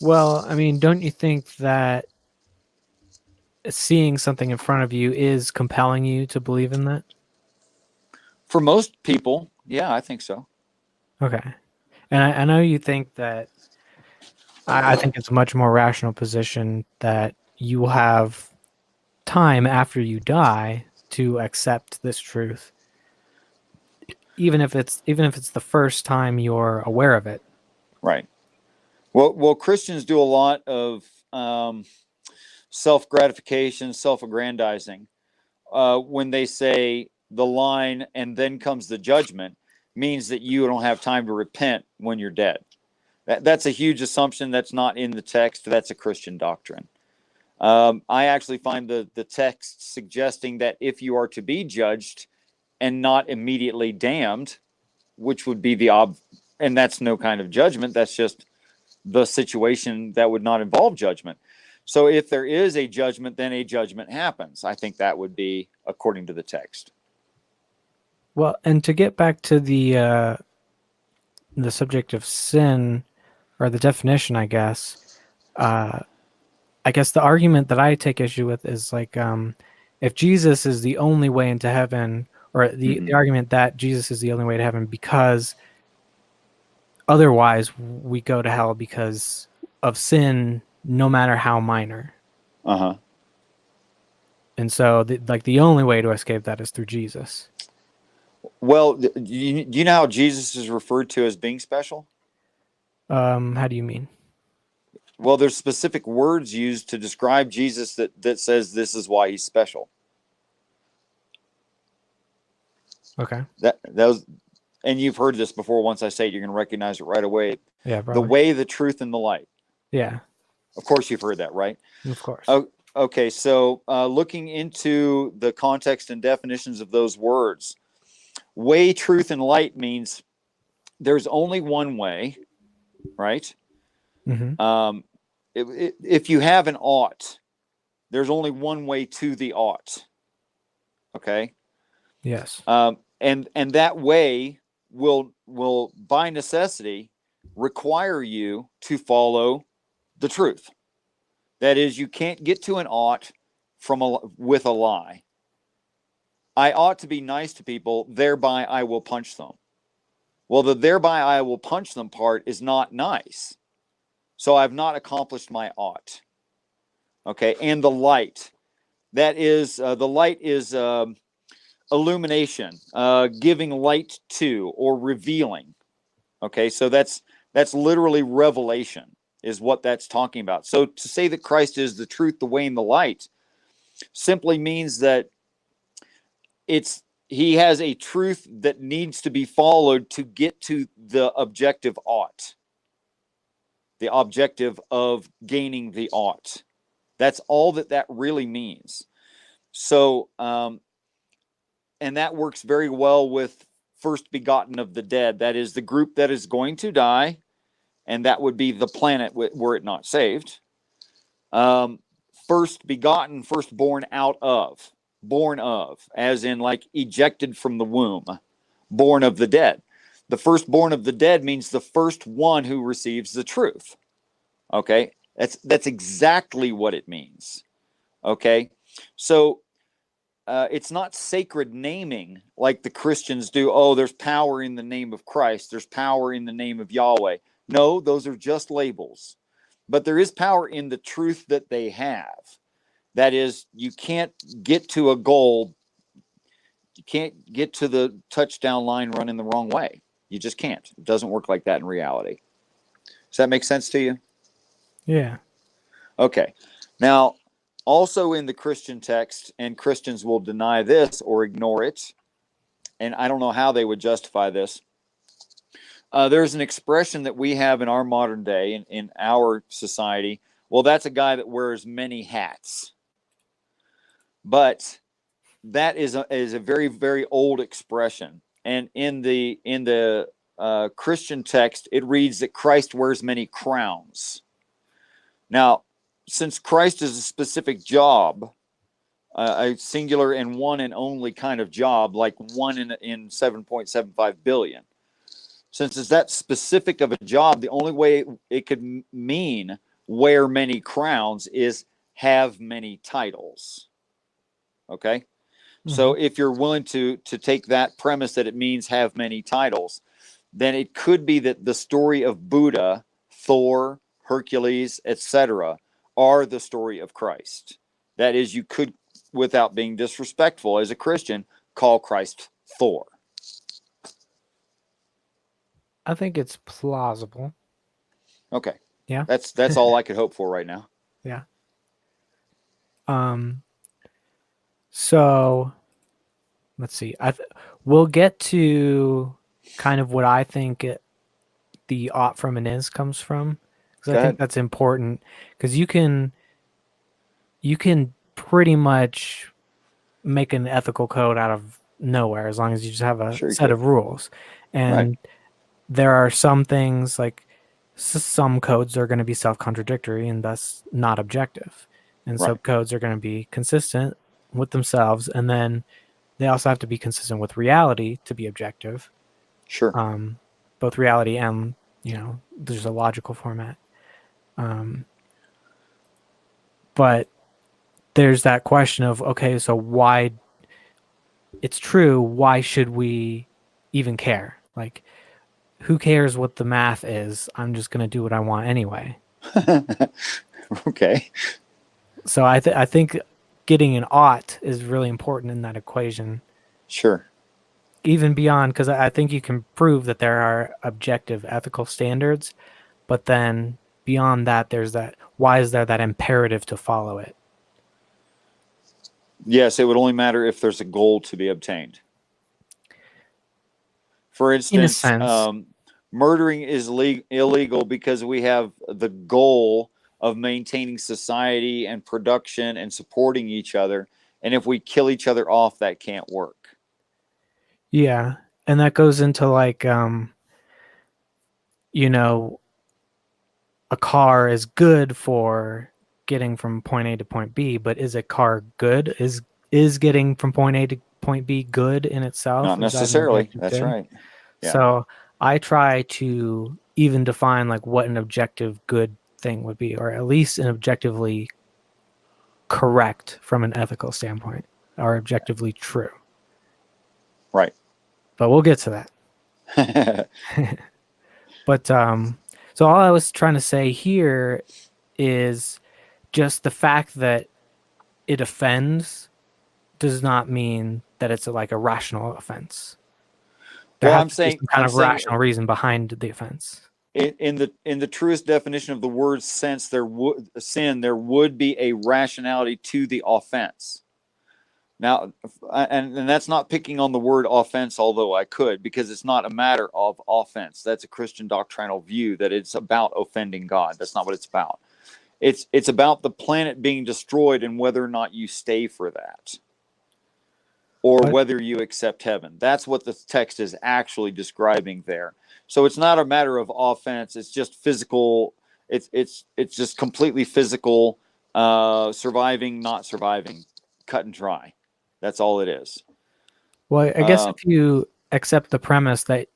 Well, I mean, don't you think that seeing something in front of you is compelling you to believe in that? For most people, yeah, I think so. Okay. And I know you think that. I think it's a much more rational position that you will have time after you die to accept this truth, even if it's the first time you're aware of it. Right. Well, Christians do a lot of self gratification, self aggrandizing. When they say the line "and then comes the judgment," means that you don't have time to repent when you're dead. That's a huge assumption that's not in the text. That's a Christian doctrine. I actually find the text suggesting that if you are to be judged and not immediately damned, which would be and that's no kind of judgment, that's just the situation that would not involve judgment. So if there is a judgment, then a judgment happens. I think that would be according to the text. Well, and to get back to the subject of sin, or the definition, uh, I guess the argument that I take issue with is like, if Jesus is the only way into heaven, or the argument that Jesus is the only way to heaven because otherwise we go to hell because of sin, no matter how minor. Uh-huh. And so, the only way to escape that is through Jesus. Well, you know how Jesus is referred to as being special? How do you mean? Well, there's specific words used to describe Jesus that says this is why he's special. Okay. That was, and you've heard this before. Once I say it, you're going to recognize it right away. Yeah, The probably. way, the truth, and the light. Yeah, Of course, you've heard that, right? of course. Okay, so looking into the context and definitions of those words, way, truth, and light means there's only one way, right? Mm-hmm. If you have an ought, there's only one way to the ought. Okay. Yes. And that way will by necessity require you to follow the truth. That is, you can't get to an ought with a lie. I ought to be nice to people, thereby I will punch them. Well, the thereby I will punch them part is not nice. So I've not accomplished my ought. Okay, and the light. That is, the light is illumination, giving light to, or revealing. Okay, so that's literally revelation is what that's talking about. So to say that Christ is the truth, the way, and the light simply means that he has a truth that needs to be followed to get to the objective ought, the objective of gaining the ought. That's all that really means. So, and that works very well with first begotten of the dead. That is the group that is going to die, and that would be the planet were it not saved. First begotten, firstborn out of, born of, as in like ejected from the womb, born of the dead. The firstborn of the dead means the first one who receives the truth. Okay, that's exactly what it means. Okay, so it's not sacred naming like the Christians do. Oh, there's power in the name of Christ. There's power in the name of Yahweh. No, those are just labels. But there is power in the truth that they have. That is, you can't get to a goal. You can't get to the touchdown line running the wrong way. You just can't. It doesn't work like that in reality. Does that make sense to you? Yeah. Okay. Now, also in the Christian text, and Christians will deny this or ignore it, and I don't know how they would justify this. There's an expression that we have in our modern day, in our society. Well, that's a guy that wears many hats. But that is a very, very old expression. And in the Christian text, it reads that Christ wears many crowns. Now, since Christ is a specific job, a singular and one and only kind of job, like one in 7.75 billion. Since it's that specific of a job, the only way it could mean wear many crowns is have many titles. Okay? Mm-hmm. So if you're willing to take that premise that it means have many titles, then it could be that the story of Buddha, Thor, Hercules, etc., are the story of Christ. That is, you could, without being disrespectful as a Christian, call Christ Thor. I think it's plausible. Okay. Yeah. That's all I could hope for right now. Yeah. So let's see. We'll get to kind of what I think the ought from an is comes from, because I Go think ahead. that's important, because you can pretty much make an ethical code out of nowhere as long as you just have a Sure you set could. of rules. Right. And there are some things like some codes are going to be self-contradictory and thus not objective, and Right. some codes are going to be consistent with themselves, and then they also have to be consistent with reality to be objective. Sure. um, Both reality and, there's a logical format. um, but there's that question of, okay, so why it's true, why should we even care? Like, who cares what the math is? I'm just going to do what I want anyway. Okay. So I think getting an ought is really important in that equation, Sure. even beyond, because I think you can prove that there are objective ethical standards, but then beyond that, there's that, why is there that imperative to follow it? Yes, it would only matter if there's a goal to be obtained. For In a instance, sense, murdering is illegal because we have the goal of maintaining society and production and supporting each other. And if we kill each other off, that can't work. yeah. And that goes into like, you know, a car is good for getting from point A to point B, but is a car good? Is getting from point A to point B good in itself? Not Is that an necessarily. objective That's good? right. Yeah. So I try to even define like what an objective good thing would be, or at least an objectively correct from an ethical standpoint, or objectively true. Right. But we'll get to that. But so all I was trying to say here is just the fact that it offends does not mean that it's like a rational offense. There Well, has to be some kind I'm of saying rational reason behind the offense. in the truest definition of the word sense, there would be a rationality to the offense. Now, and that's not picking on the word offense, although I could, because it's not a matter of offense. That's a Christian doctrinal view that it's about offending God. That's not what it's about. It's about the planet being destroyed and whether or not you stay for that, or But whether you accept heaven. That's what the text is actually describing there. So it's not a matter of offense. It's just physical. It's just completely physical. Surviving, not surviving, cut and dry. That's all it is. well, I guess Uh, if you accept the premise that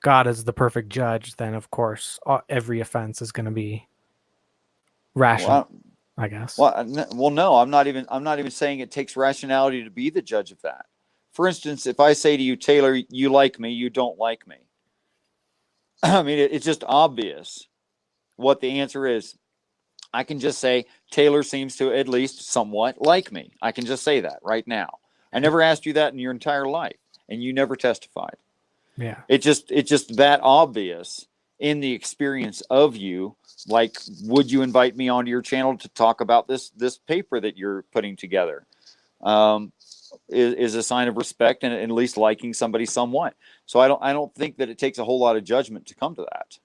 God is the perfect judge, then of course every offense is going to be rational, well, I guess. well, no, I'm not even. I'm not even saying it takes rationality to be the judge of that. For instance, if I say to you, Taylor, you like me, you don't like me. I mean, it's just obvious what the answer is. I can just say Taylor seems to at least somewhat like me. I can just say that right now. I never asked you that in your entire life, and you never testified. Yeah. It's just that obvious in the experience of you. Like, would you invite me onto your channel to talk about this paper that you're putting together? Um, is a sign of respect and at least liking somebody somewhat. So I don't think that it takes a whole lot of judgment to come to that.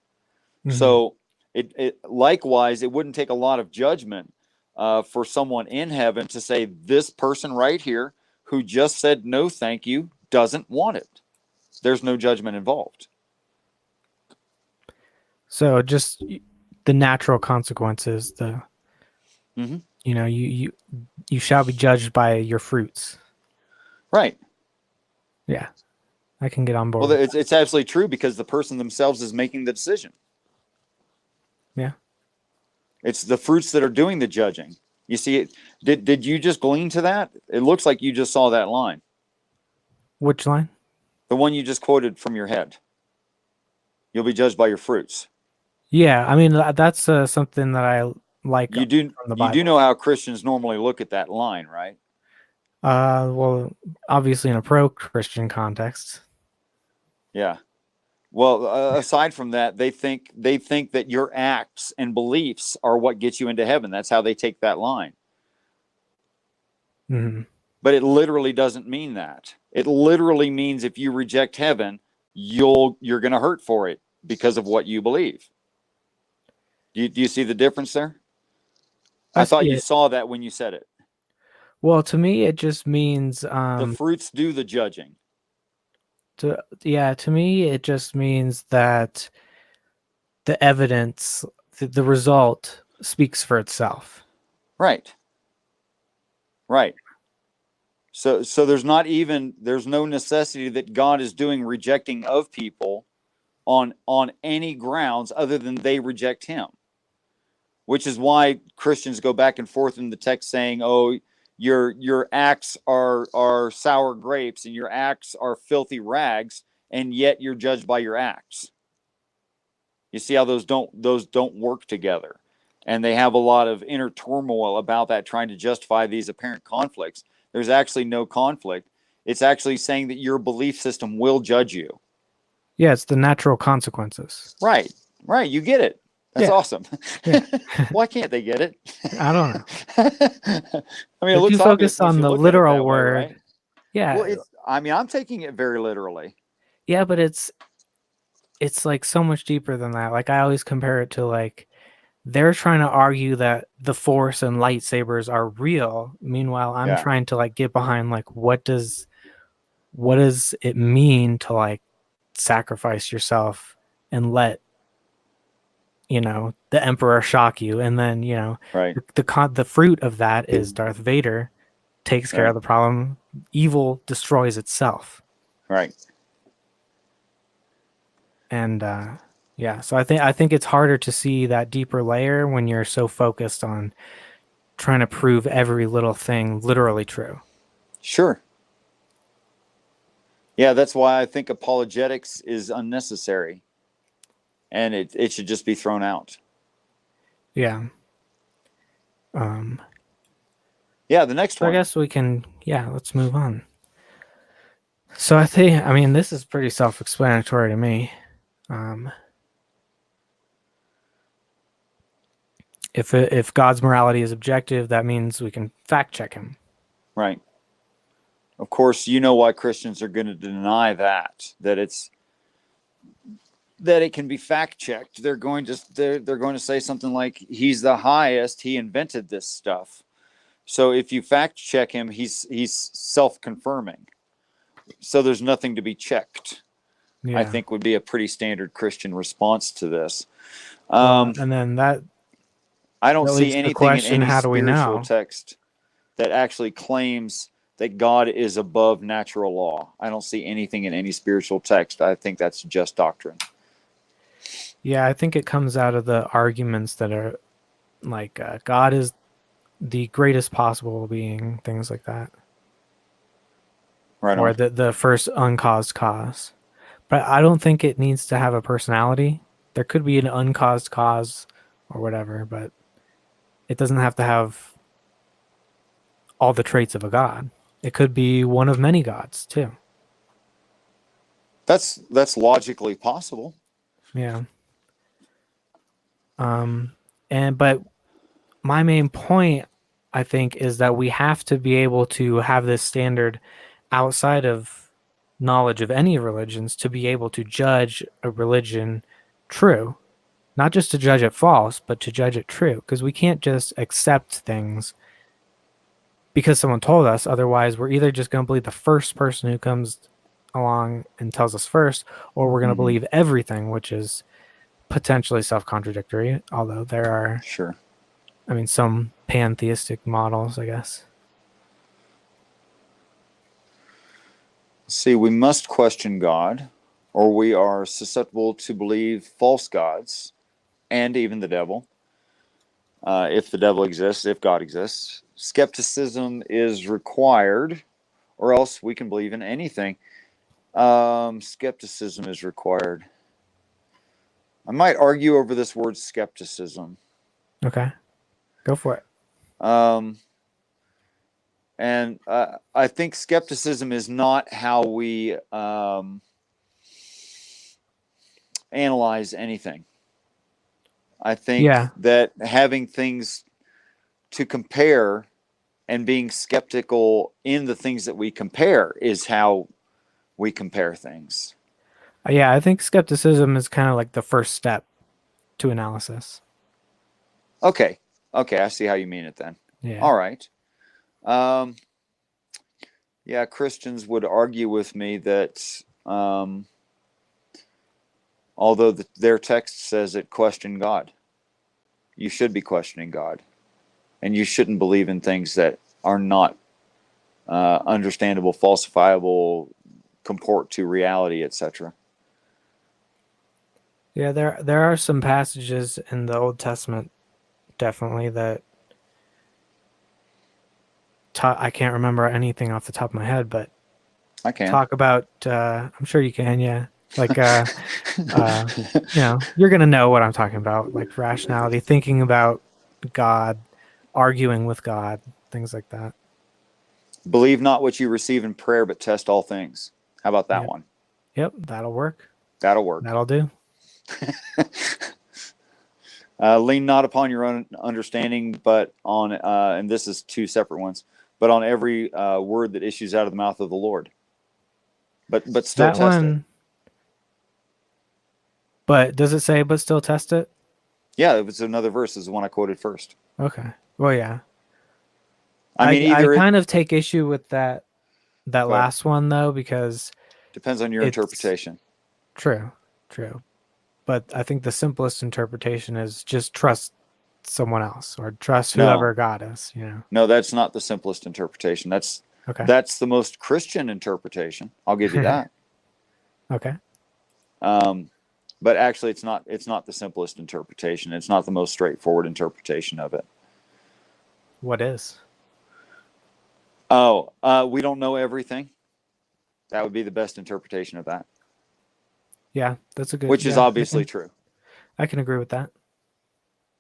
Hmm. So it likewise, it wouldn't take a lot of judgment for someone in heaven to say this person right here who just said no, thank you, doesn't want it. There's no judgment involved. So just the natural consequences, Mm-hmm. you shall be judged by your fruits. Right. Yeah, I can get on board Well, with that. it's absolutely true because the person themselves is making the decision. Yeah. It's the fruits that are doing the judging. You see it. Did you just glean to that? It looks like you just saw that line, Which line? the one you just quoted from your head. You'll be judged by your fruits. Yeah, I mean that's something that I like from the You do Bible. know how Christians normally look at that line, right? Well, obviously in a pro-Christian context. Yeah. Well, aside from that, they think that your acts and beliefs are what gets you into heaven. That's how they take that line. Hmm. But it literally doesn't mean that. It literally means if you reject heaven, you're going to hurt for it. because of what you believe. Do you see the difference there? I I thought see you it. saw that when you said it. Well, to me, it just means The fruits do the judging. to me, it just means that the evidence, the result speaks for itself. Right. Right. So there's no necessity that God is doing rejecting of people on any grounds other than they reject him. Which is why Christians go back and forth in the text saying, "Oh, your acts are sour grapes and your acts are filthy rags, and yet you're judged by your acts." You see how those don't work together, and they have a lot of inner turmoil about that, trying to justify these apparent conflicts. There's actually no conflict. It's actually saying that your belief system will judge you. Yeah, it's the natural consequences. Right, right. You get it. That's Yeah, awesome. yeah. Why can't they get it? I don't know. I mean, it They're too looks obvious focused once on you the look at it literal that way, word. right? Yeah, Well, I mean, I'm taking it very literally. yeah, but it's like so much deeper than that. Like I always compare it to like they're trying to argue that the force and lightsabers are real. Meanwhile, I'm Yeah, trying to like get behind like what does it mean to like sacrifice yourself and let the emperor shock you, and then right, the fruit of that is Darth Vader takes care of right, the problem. Evil destroys itself. right. And yeah, so I think it's harder to see that deeper layer when you're so focused on trying to prove every little thing literally true. Sure. Yeah, that's why I think apologetics is unnecessary, and it should just be thrown out. Yeah. Um, Yeah, the next so I one. guess we can, yeah, let's move on. So I mean, this is pretty self-explanatory to me. Um, if God's morality is objective, that means we can fact check him. Right. Of course, you know why Christians are going to deny that it can be fact checked. They're going to say something like he's the highest, he invented this stuff. So if you fact check him, he's self-confirming. So there's nothing to be checked. I Yeah. think would be a pretty standard Christian response to this. Well, and then I don't that see leads to the anything in question: any how do we spiritual know? text that actually claims that God is above natural law. I don't see anything in any spiritual text. I think that's just doctrine. Yeah, I think it comes out of the arguments that are like God is the greatest possible being, things like that, Right or on. the first uncaused cause. But I don't think it needs to have a personality. There could be an uncaused cause or whatever, but it doesn't have to have all the traits of a god. It could be one of many gods too. That's logically possible. Yeah. Um but my main point I think is that we have to be able to have this standard outside of knowledge of any religions to be able to judge a religion true. Not just to judge it false, but to judge it true. Because we can't just accept things because someone told us. Otherwise, we're either just going to believe the first person who comes along and tells us first, or we're going to Mm-hmm. believe everything, which is potentially self-contradictory. Although there are, Sure. I mean, some pantheistic models, I guess. See, we must question God, or we are susceptible to believe false gods and even the devil. If the devil exists, if God exists, skepticism is required, or else we can believe in anything. Skepticism is required. I might argue over this word skepticism. Okay, go for it. Um, and I think skepticism is not how we analyze anything. I think Yeah, that having things to compare and being skeptical in the things that we compare is how we compare things. Yeah, I think skepticism is kind of like the first step to analysis. Okay. Okay, I see how you mean it then. Yeah. All right. Um, yeah, Christians would argue with me that although their text says it question God, you should be questioning God, and you shouldn't believe in things that are not understandable, falsifiable, comport to reality, etc. Yeah, there are some passages in the Old Testament definitely that I can't remember anything off the top of my head, but I can. talk about I'm sure you can, yeah. Like uh you're gonna know what I'm talking about, like rationality, thinking about God, arguing with God, things like that. Believe not what you receive in prayer, but test all things. How about that Yep. one? Yep, that'll work. That'll work. That'll do. Lean not upon your own understanding, but on, and this is two separate ones, but on every word that issues out of the mouth of the Lord. But still That test it. one, but does it say but still test it? Yeah, it was another verse. Is the one I quoted first. Okay. Well, yeah. I mean, I either it kind of take issue with that go ahead. last one though because Depends on your it's interpretation. true, true. But I think the simplest interpretation is just trust someone else or trust No, whoever God is, you know. no, that's not the simplest interpretation. Okay. That's the most Christian interpretation. I'll give you that. Okay. Um, but actually, it's not. It's not the simplest interpretation. It's not the most straightforward interpretation of it. What is? Oh, we don't know everything. That would be the best interpretation of that, Yeah, that's a good. which is Yeah, obviously true. I can agree with that.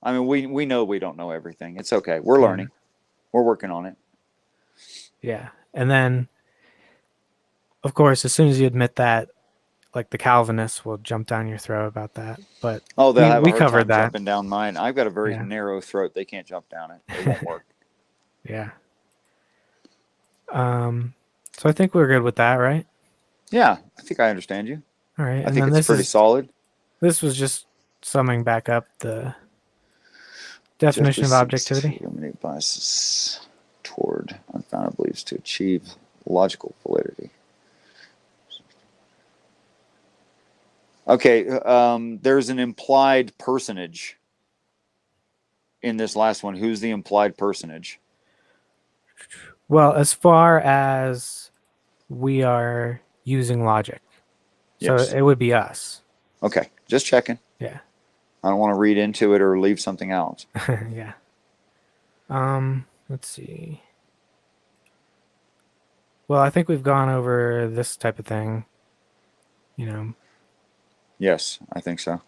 I mean, we know we don't know everything. It's okay. We're Yeah. learning. We're working on it. Yeah. And then of course, as soon as you admit that, like the Calvinists will jump down your throat about that. But Oh, they'll have a we hard covered time that. jumping down mine. I've got a very Yeah. narrow throat. They can't jump down it. It won't work. Yeah. Um so I think we're good with that, right? Yeah, I think I understand you. All right. I And think then it's pretty solid. this was just summing back up the definition Justice of seeks to objectivity. eliminate biases toward unfounded beliefs to achieve logical validity. Okay, there's an implied personage in this last one. Who's the implied personage? Well, as far as we are using logic. So Yes. it would be us. Okay, just checking. Yeah. I don't want to read into it or leave something out. Yeah. Let's see. Well, I think we've gone over this type of thing, you know, Yes, I think so.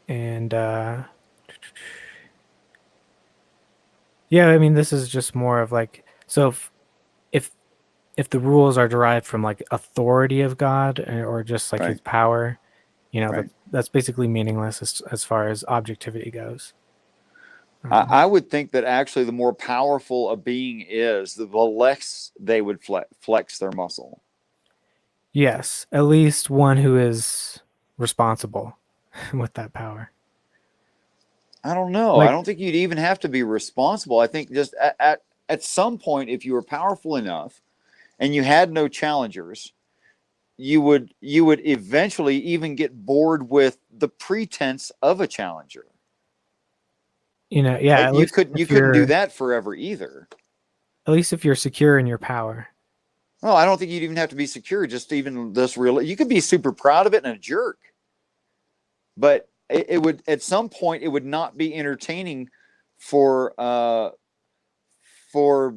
and yeah, I mean, this is just more of like, so if if the rules are derived from like authority of God or just like his Right, power, you know, right. that's basically meaningless as far as objectivity goes. Um, I would think that actually the more powerful a being is, the less they would flex their muscle. yes, at least one who is responsible with that power. I don't know. I Like, don't think you'd even have to be responsible. I think just at some point, if you were powerful enough and you had no challengers, you would eventually even get bored with the pretense of a challenger. you know, yeah, Right? You couldn't do that forever either. at least if you're secure in your power. Well, I don't think you'd even have to be secure. Just even this real, you could be super proud of it and a jerk, but it would at some point it would not be entertaining for for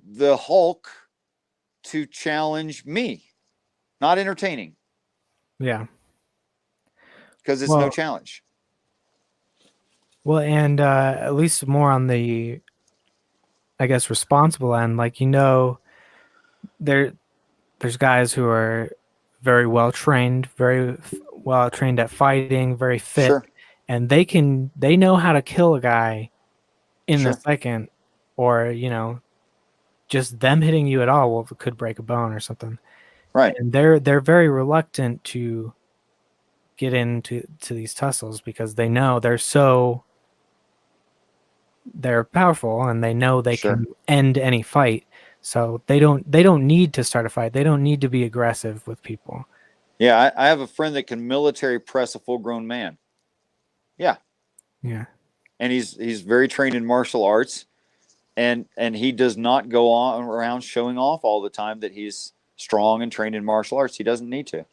the Hulk to challenge me. Not entertaining Yeah. because it's no Well, challenge. well, and at least more on the, I guess, responsible end. Like, you know, there there's guys who are very well trained, well trained at fighting, very fit, Sure, and they know how to kill a guy in a sure. second, or you know, just them hitting you at all could break a bone or something. Right. and they're very reluctant to get into these tussles because they know they're powerful and they know they Sure. can end any fight. So they don't need to start a fight. They don't need to be aggressive with people. Yeah, I have a friend that can military press a full grown man. Yeah, Yeah. and he's very trained in martial arts, and he does not go on around showing off all the time that he's strong and trained in martial arts. He doesn't need to.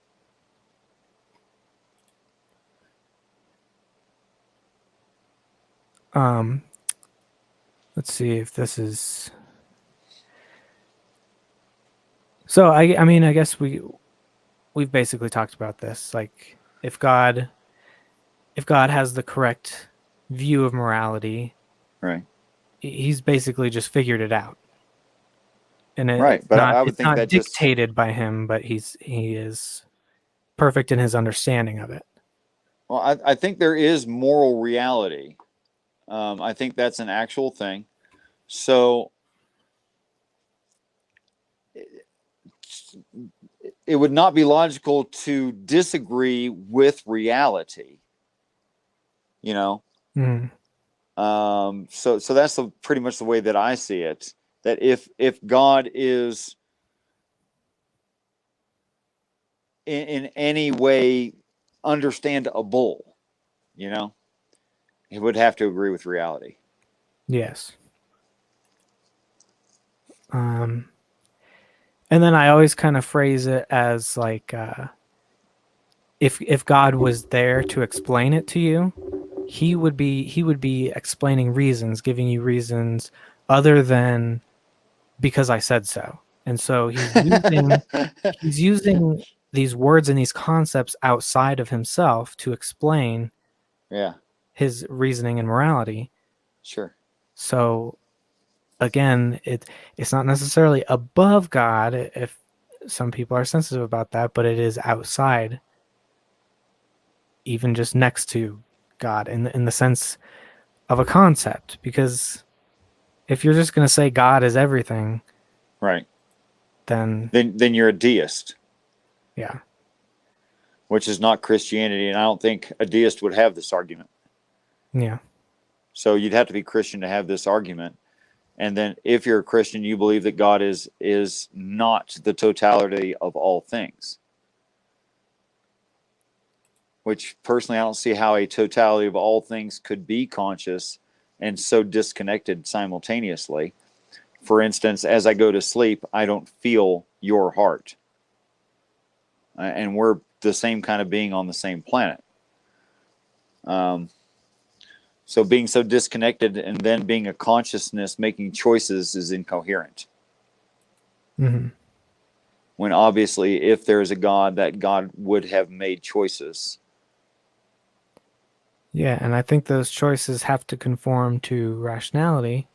Um let's see if this is so I mean I guess we've basically talked about this. Like if God has the correct view of morality, Right. he's basically just figured it out. And Right. it's But not I would it's think not that just dictated by him, but he is perfect in his understanding of it. well, I think there is moral reality. I think that's an actual thing. So it would not be logical to disagree with reality. You know, Mm, so that's pretty much the way that I see it. That if God is in any way understandable, you know, he would have to agree with reality. yes. Um, and then I always kind of phrase it as like if God was there to explain it to you, he would be explaining reasons, giving you reasons other than because I said so. And so he's using these words and these concepts outside of himself to explain Yeah, his reasoning and morality. sure. So again, it's not necessarily above God if some people are sensitive about that, but it is outside, even just next to God in the sense of a concept. Because if you're just going to say God is everything, Right. then Then you're a deist, yeah, which is not Christianity, and I don't think a deist would have this argument. yeah, So you'd have to be Christian to have this argument. And then if you're a Christian, you believe that God is not the totality of all things. Which personally I don't see how a totality of all things could be conscious and so disconnected simultaneously. For instance, as I go to sleep, I don't feel your heart. And we're the same kind of being on the same planet. Um, so being so disconnected and then being a consciousness making choices is incoherent. hmm When obviously, if there is a God, that God would have made choices. yeah. And I think those choices have to conform to rationality.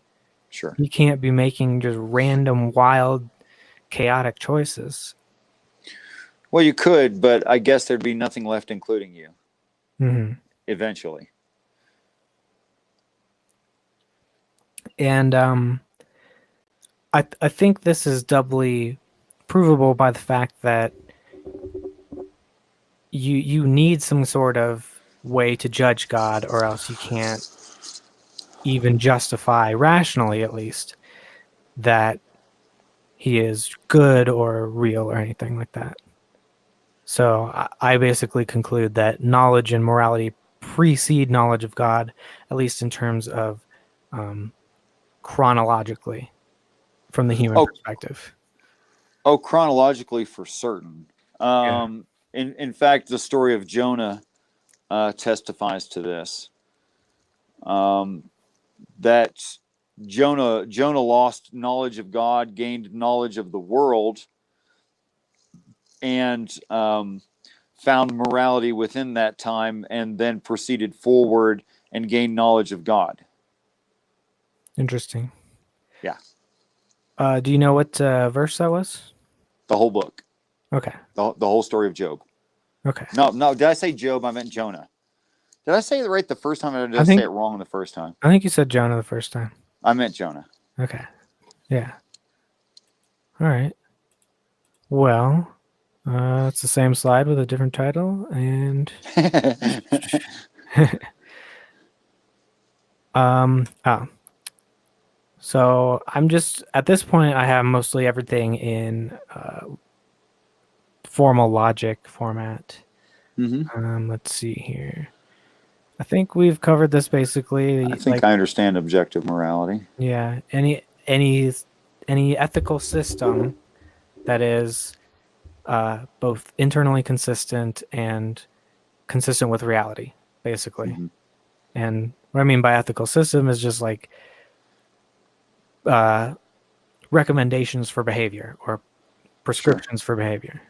Sure. You can't be making just random, wild, chaotic choices. Well, you could, but I guess there'd be nothing left including you hmm eventually. And I think this is doubly provable by the fact that you need some sort of way to judge God, or else you can't even justify rationally, at least, that he is good or real or anything like that. So I basically conclude that knowledge and morality precede knowledge of God, at least in terms of um, chronologically from the human Oh, perspective. oh, chronologically for certain. Yeah. In fact, the story of Jonah testifies to this. Um, that Jonah lost knowledge of God, gained knowledge of the world, and found morality within that time, and then proceeded forward and gained knowledge of God. Interesting. Yeah, Do you know what verse that was? the whole book, Okay. the whole story of Job. Okay. No, no, did I say Job? I meant Jonah. Did I say it right the first time, or did I I say think it wrong the first time? I think you said Jonah the first time. I meant Jonah. Okay. Yeah. All right. Well, It's the same slide with a different title, and oh, so I'm just at this point I have mostly everything in formal logic format. Hmm. Let's see here. I think we've covered this I basically. think Like, I understand objective morality. yeah, any ethical system that is both internally consistent and consistent with reality, basically. Hmm. And what I mean by ethical system is just like uh, recommendations for behavior or Sure. prescriptions for behavior.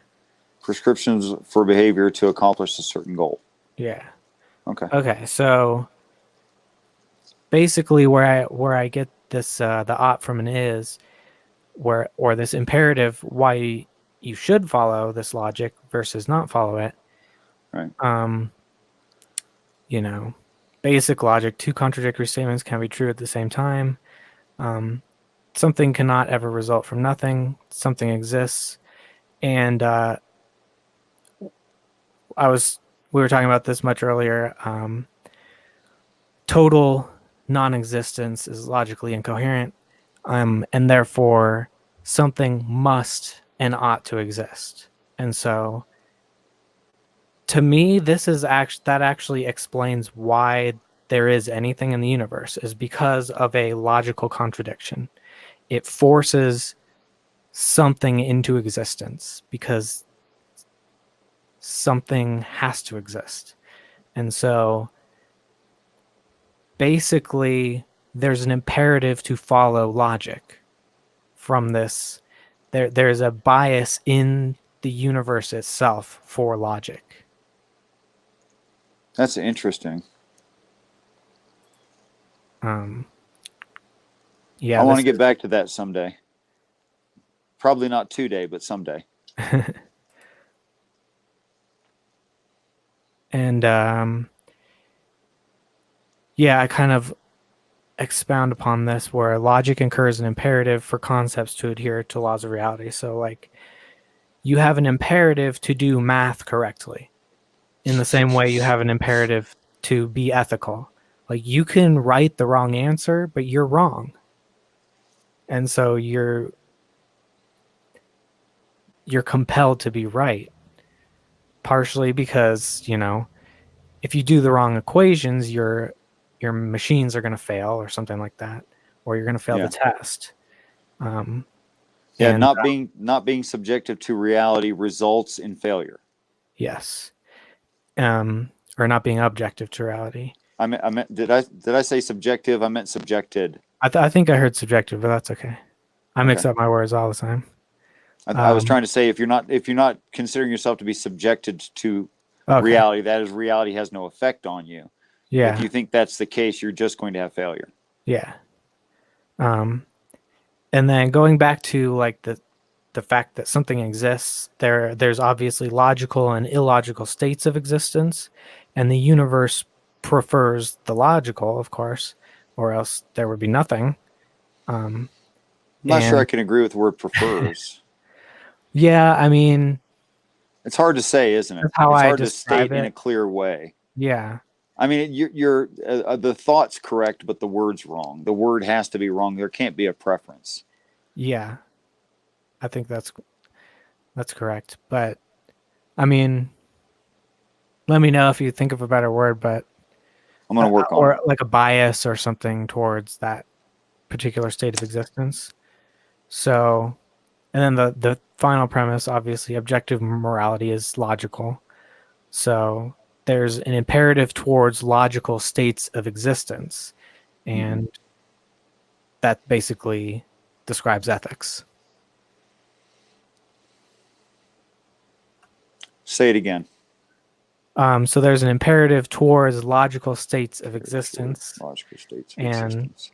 Prescriptions for behavior to accomplish a certain goal. Yeah. Okay. Okay. So basically, where I get this the ought from an is where or this imperative why you should follow this logic versus not follow it. Right. Um, you know, basic logic, two contradictory statements can be true at the same time. Um, something cannot ever result from nothing. Something exists, and I was we were talking about this much earlier. Total non-existence is logically incoherent, and therefore something must and ought to exist. And so, to me, this is actually explains why there is anything in the universe is because of a logical contradiction. It forces something into existence because something has to exist. And so basically there's an imperative to follow logic from this. There's a bias in the universe itself for logic. That's interesting. Um, I yeah, want to this get back to that someday. Probably not today, but someday. is, and yeah, I kind of expound upon this where logic incurs an imperative for concepts to adhere to laws of reality. So, like, you have an imperative to do math correctly in the same way you have an imperative to be ethical. Like, you can write the wrong answer, but you're wrong. And so you're compelled to be right, partially because, if you do the wrong equations, your machines are going to fail or something like that, or you're going to fail the Yeah. test. Um, Yeah. and Not being subjective to reality results in failure. yes, or not being objective to reality. I meant did I say subjective? I meant subjected. I think I heard subjective, but that's okay. I Okay. mix up my words all the time. I was Um, trying to say if you're not considering yourself to be subjected to okay, reality, that is reality has no effect on you. If yeah, you think that's the case, you're just going to have failure. yeah. Um, and then going back to like the fact that something exists, there's obviously logical and illogical states of existence, and the universe prefers the logical, of course, or else there would be nothing. Um, I'm not sure I and can agree with the word prefers. yeah, I mean, It's hard to say, isn't it? that's how It's I hard to describe state in a it. clear way. Yeah, I mean, you're the thought's correct, but the word's wrong. The word has to be wrong. There can't be a preference. yeah, I think that's correct. But I mean, let me know if you think of a better word, but I'm going to work on it. or like a bias or something towards that particular state of existence. So, and then the final premise, obviously, objective morality is logical. So there's an imperative towards logical states of existence, Hmm. and that basically describes ethics. Say it again. So there's an imperative towards logical states of Toward existence, logical states of and existence.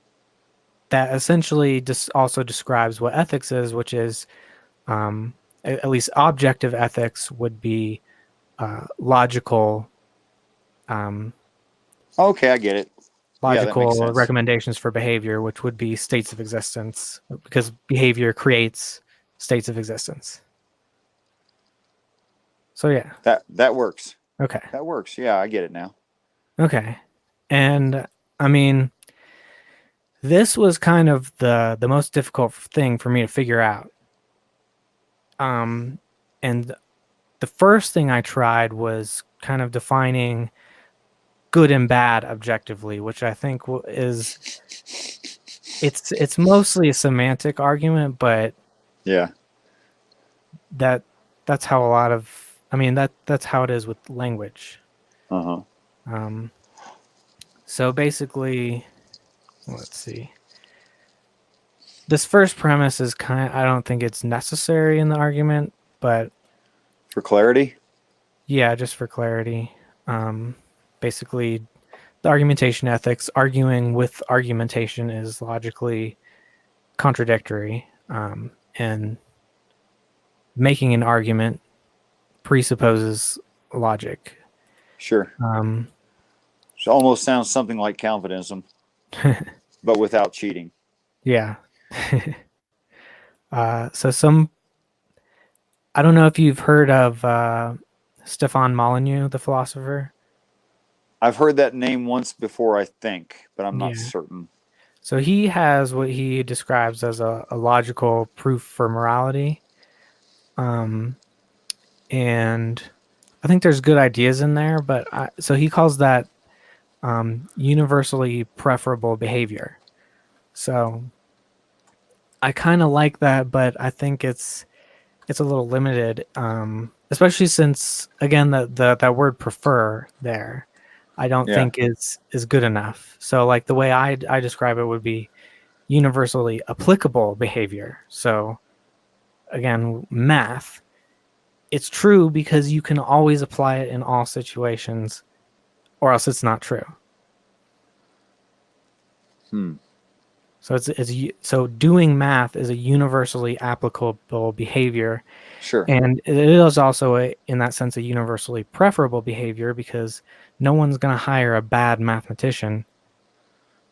that essentially just also describes what ethics is, which is at least objective ethics would be logical um, Okay, I get it. Yeah, that makes logical sense. recommendations for behavior, which would be states of existence, because behavior creates states of existence. So yeah. That works. Okay. That works. Yeah, I get it now. Okay. And I mean, this was kind of the most difficult thing for me to figure out. Um, and the first thing I tried was kind of defining good and bad objectively, which I think is it's mostly a semantic argument, but Yeah. that that's how a lot of I mean that's how it is with language. Uh-huh. Um, so basically, let's see. This first premise is I don't think it's necessary in the argument, but For clarity? yeah, just for clarity. Um, basically, the argumentation ethics, arguing with argumentation is logically contradictory, and making an argument presupposes logic. Sure. Um, It almost sounds something like Calvinism, but without cheating. yeah. So I don't know if you've heard of Stefan Molyneux, the philosopher. I've heard that name once before, I think, but I'm not Yeah. certain. So he has what he describes as a logical proof for morality. Um, and I think there's good ideas in there, but so he calls that universally preferable behavior. So I kind of like that, but I think it's a little limited, especially since again that word prefer there, I don't Yeah. think is good enough. So like the way I describe it would be universally applicable behavior. So again, math. It's true because you can always apply it in all situations, or else it's not true. Hmm. So so doing math is a universally applicable behavior, Sure. and it is also in that sense a universally preferable behavior because no one's going to hire a bad mathematician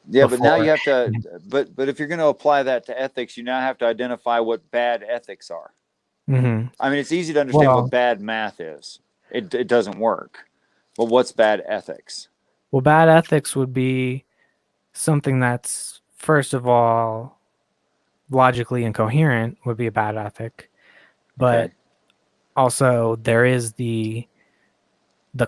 Yeah, but now you before. have to. But if you're going to apply that to ethics, you now have to identify what bad ethics are. Hmm. I mean, it's easy to understand what Well, bad math is. It doesn't work. But what's bad ethics? bad ethics would be something that's first of all logically incoherent would be a bad ethic, but Okay. also there is the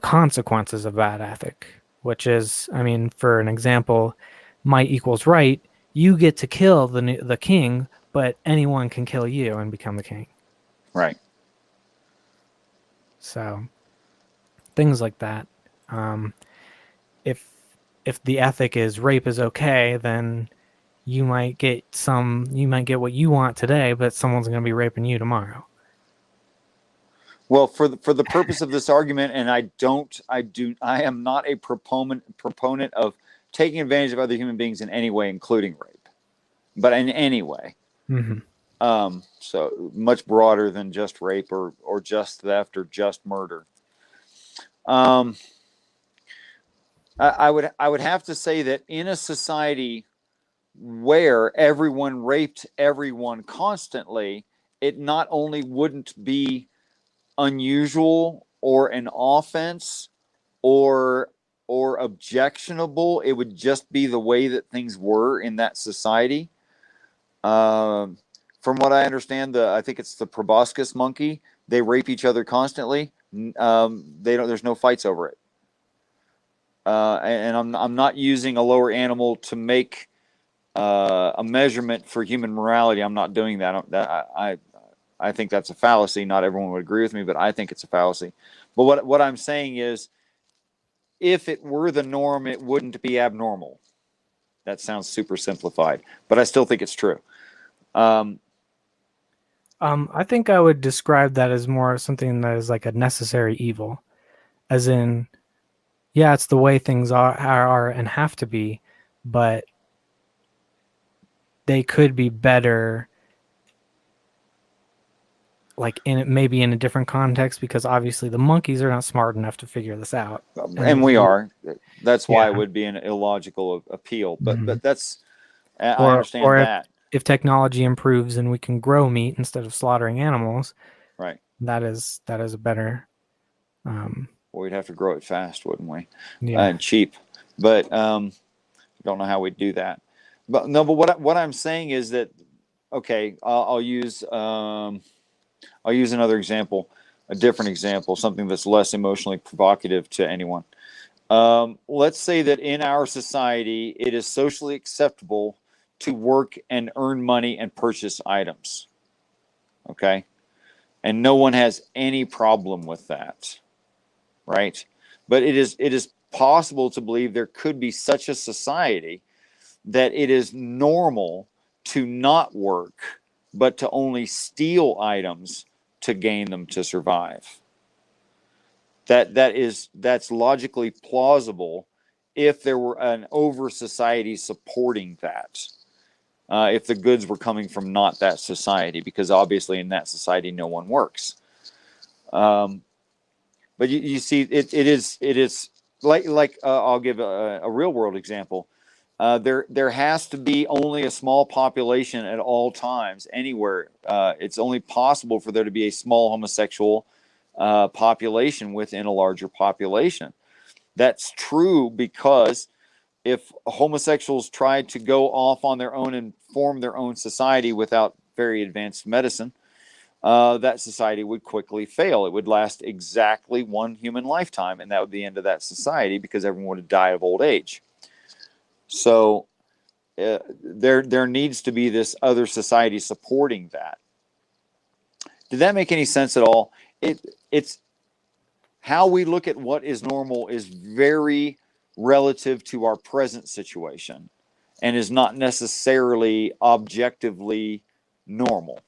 consequences of bad ethic, which is, I mean, for an example, might equals right. You get to kill the king, but anyone can kill you and become the king. Right. So things like that. Um, if if the ethic is rape is okay, then you might get what you want today, but someone's going to be raping you tomorrow. Well, for the purpose of this argument, and I am not a proponent of taking advantage of other human beings in any way, including rape, but in any way. Hmm. So much broader than just rape or just theft or just murder. Um, I would have to say that in a society where everyone raped everyone constantly, it not only wouldn't be unusual or an offense or objectionable, it would just be the way that things were in that society. Um, from what I understand, I think it's the proboscis monkey. They rape each other constantly. They don't. There's no fights over it. And I'm not using a lower animal to make a measurement for human morality. I'm not doing that. I think that's a fallacy. Not everyone would agree with me, but I think it's a fallacy. But what I'm saying is, if it were the norm, it wouldn't be abnormal. That sounds super simplified, but I still think it's true. Um, I think I would describe that as more something that is like a necessary evil, as in, yeah, it's the way things are and have to be, but they could be better, like in maybe in a different context, because obviously the monkeys are not smart enough to figure this out, and we are. That's why it yeah. would be an illogical appeal. Hmm. But that's I understand Or that. if technology improves and we can grow meat instead of slaughtering animals, Right. that is a better. Well, we'd have to grow it fast, wouldn't we? Yeah. And cheap, but don't know how we'd do that. But no, but what I'm saying is that okay, I'll use another example, a different example, something that's less emotionally provocative to anyone. Let's say that in our society, it is socially acceptable to work and earn money and purchase items. Okay. And no one has any problem with that. Right. But it is possible to believe there could be such a society that it is normal to not work, but to only steal items to gain them to survive. That's logically plausible if there were an over society supporting that. If the goods were coming from not that society, because obviously in that society no one works. Um, but you see, it is I'll give a real world example. There has to be only a small population at all times anywhere. It's only possible for there to be a small homosexual population within a larger population. That's true because if homosexuals tried to go off on their own and form their own society without very advanced medicine, that society would quickly fail. It would last exactly one human lifetime, and that would be the end of that society because everyone would die of old age. So there needs to be this other society supporting that. Did that make any sense at all? It's how we look at what is normal is very relative to our present situation and is not necessarily objectively normal.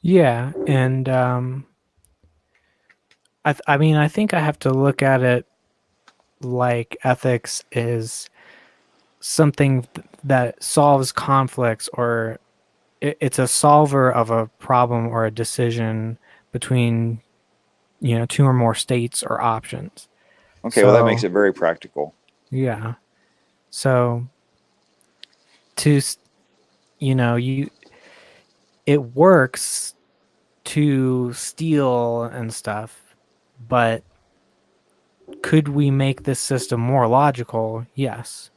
Yeah, and I mean, I think I have to look at it like ethics is something that solves conflicts, or it's a solver of a problem or a decision between, two or more states or options. Okay, well, that makes So it very practical. yeah, so to you, it works to steal and stuff, but could we make this system more logical? Yes,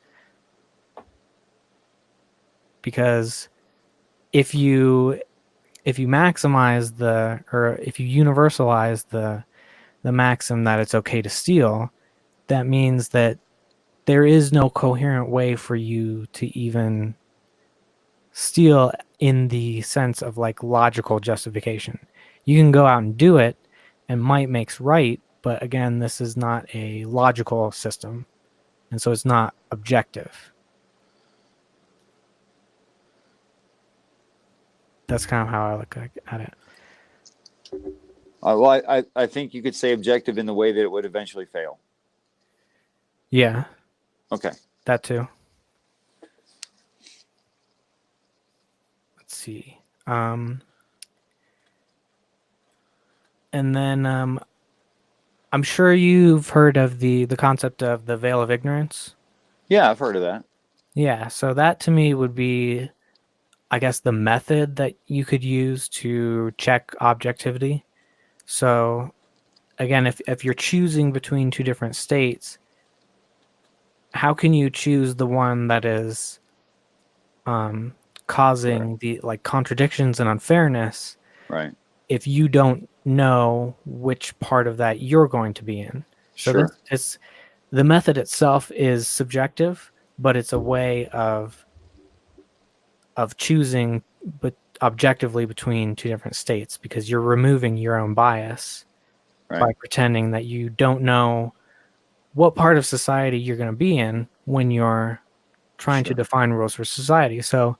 because if you if you maximize the or if you universalize the maxim that it's okay to steal, that means that there is no coherent way for you to even steal in the sense of like logical justification. You can go out and do it, and might makes right, but again, this is not a logical system, and so it's not objective. That's kind of how I look at it. Well, I think you could say objective in the way that it would eventually fail. Yeah, Okay. that too. Let's see. And then I'm sure you've heard of the concept of the veil of ignorance. Yeah, I've heard of that. Yeah, so that to me would be, I guess, the method that you could use to check objectivity. So again, if you're choosing between two different states, how can you choose the one that is Right. causing the like contradictions and unfairness Right. if you don't know which part of that you're going to be in? So this Sure. is the method itself is subjective, but it's a way of choosing but objectively between two different states, because you're removing your own bias by Right. pretending that you don't know what part of society you're going to be in when you're trying to Sure. define rules for society. So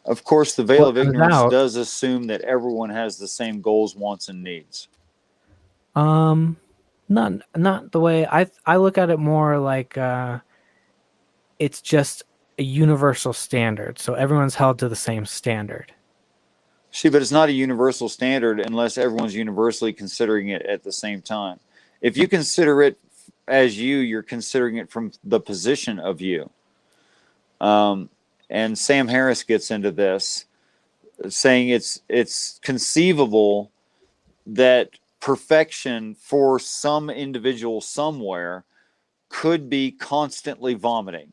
Of course, the veil what of comes ignorance out, does assume that everyone has the same goals, wants, and needs. um not the way I look at it, more like it's just a universal standard, so everyone's held to the same standard. See, but it's not a universal standard unless everyone's universally considering it at the same time. If you consider it as you're considering it from the position of you. And Sam Harris gets into this, saying it's conceivable that perfection for some individual somewhere could be constantly vomiting.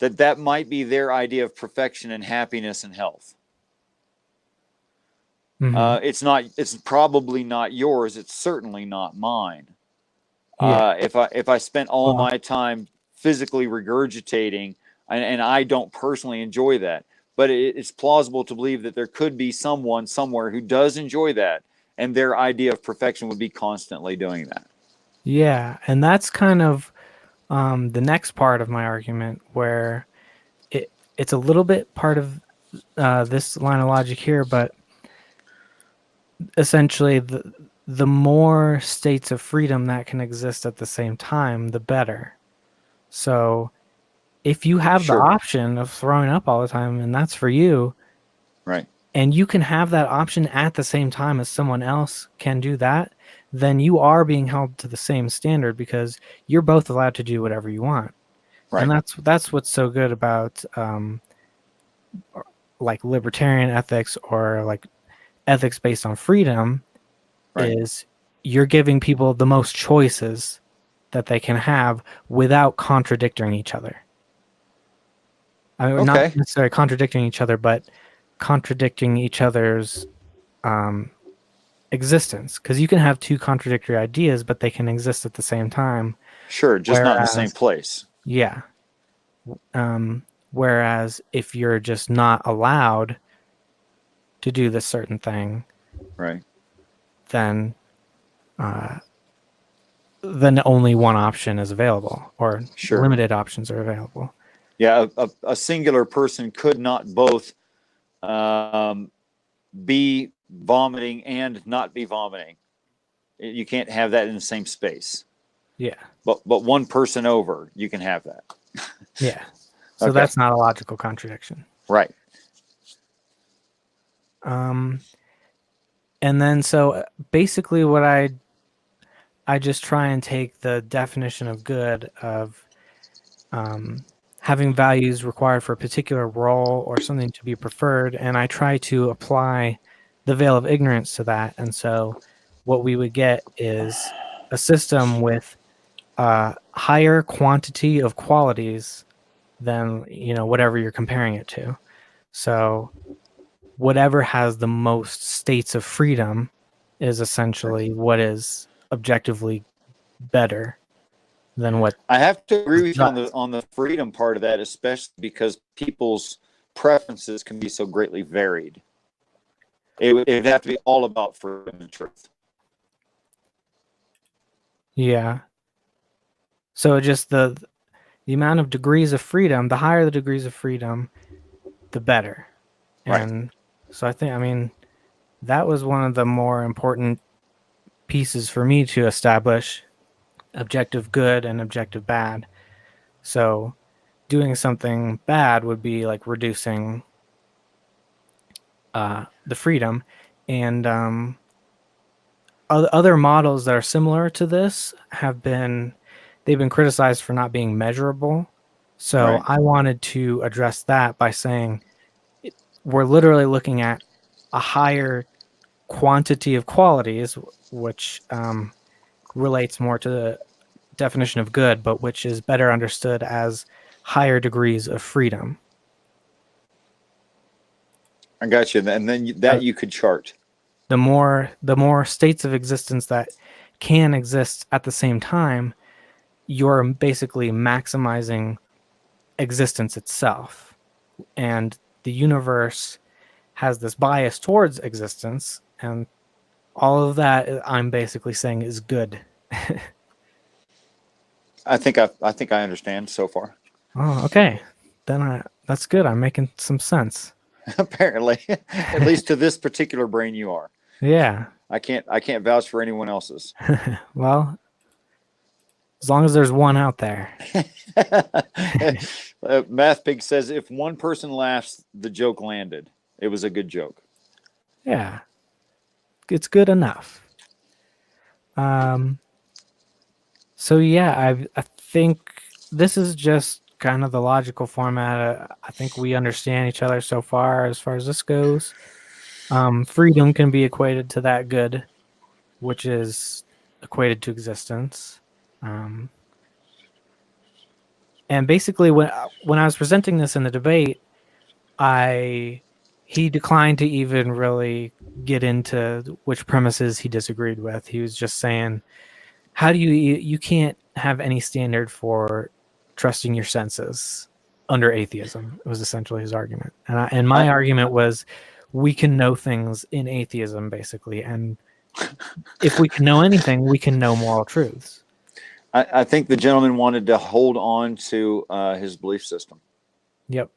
That might be their idea of perfection and happiness and health. Hmm. It's not. It's probably not yours. It's certainly not mine. Yeah. If I spent all Well, my time physically regurgitating, and I don't personally enjoy that, but it's plausible to believe that there could be someone somewhere who does enjoy that, and their idea of perfection would be constantly doing that. yeah, and that's kind of the next part of my argument, where it's a little bit part of this line of logic here, but essentially the more states of freedom that can exist at the same time, the better. So if you have the Sure. option of throwing up all the time, and that's for you, Right. and you can have that option at the same time as someone else can do that, then you are being held to the same standard, because you're both allowed to do whatever you want. And Right. that's what's so good about like libertarian ethics, or like ethics based on freedom, Right. is you're giving people the most choices that they can have without contradicting each other. I mean, not Okay. necessarily contradicting each other, but contradicting each other's um, existence. Because you can have two contradictory ideas, but they can exist at the same time. Sure. Just not in the same Whereas, place. yeah. Whereas if you're just not allowed to do this certain thing, Right. then uh, then only one option is available, or Sure. limited options are available. Yeah. A singular person could not both um, be vomiting and not be vomiting. You can't have that in the same space. Yeah. But one person over, you can have that. Yeah. So Okay. that's not a logical contradiction. Right. Um, and then so basically what I just try and take the definition of good, of um, having values required for a particular role or something to be preferred, and I try to apply the veil of ignorance to that. And so what we would get is a system with a higher quantity of qualities than, whatever you're comparing it to. So whatever has the most states of freedom is essentially what is objectively better than what I have to agree is with you on just. the freedom part of that, especially because people's preferences can be so greatly varied. It'd have to be all about freedom and truth. Yeah. So just the amount of degrees of freedom, the higher the degrees of freedom, the better. Right. And so I mean, that was one of the more important pieces for me to establish objective good and objective bad. So doing something bad would be like reducing the freedom. And other models that are similar to this they've been criticized for not being measurable. So Right. I wanted to address that by saying we're literally looking at a higher quantity of qualities, which relates more to the definition of good, but which is better understood as higher degrees of freedom. I got you. And then Uh, that you could chart. the more states of existence that can exist at the same time, you're basically maximizing existence itself. And the universe has this bias towards existence, and all of that I'm basically saying is good. I think I understand so far. Oh, okay. Then that's good. I'm making some sense. Apparently, at least to this particular brain, you are. Yeah. I can't vouch for anyone else's. Well, as long as there's one out there. Math Pig says if one person laughs, the joke landed. It was a good joke. Yeah. It's good enough. Um so yeah, I think this is just kind of the logical format. I think we understand each other so far as this goes. Freedom can be equated to that good, which is equated to existence. Um, and basically, when I was presenting this in the debate, I he declined to even really get into which premises he disagreed with. He was just saying, "How do you can't have any standard for trusting your senses under atheism?" It was essentially his argument, and my I, argument was, we can know things in atheism, basically, and if we can know anything, we can know moral truths. I think the gentleman wanted to hold on to his belief system. Yep.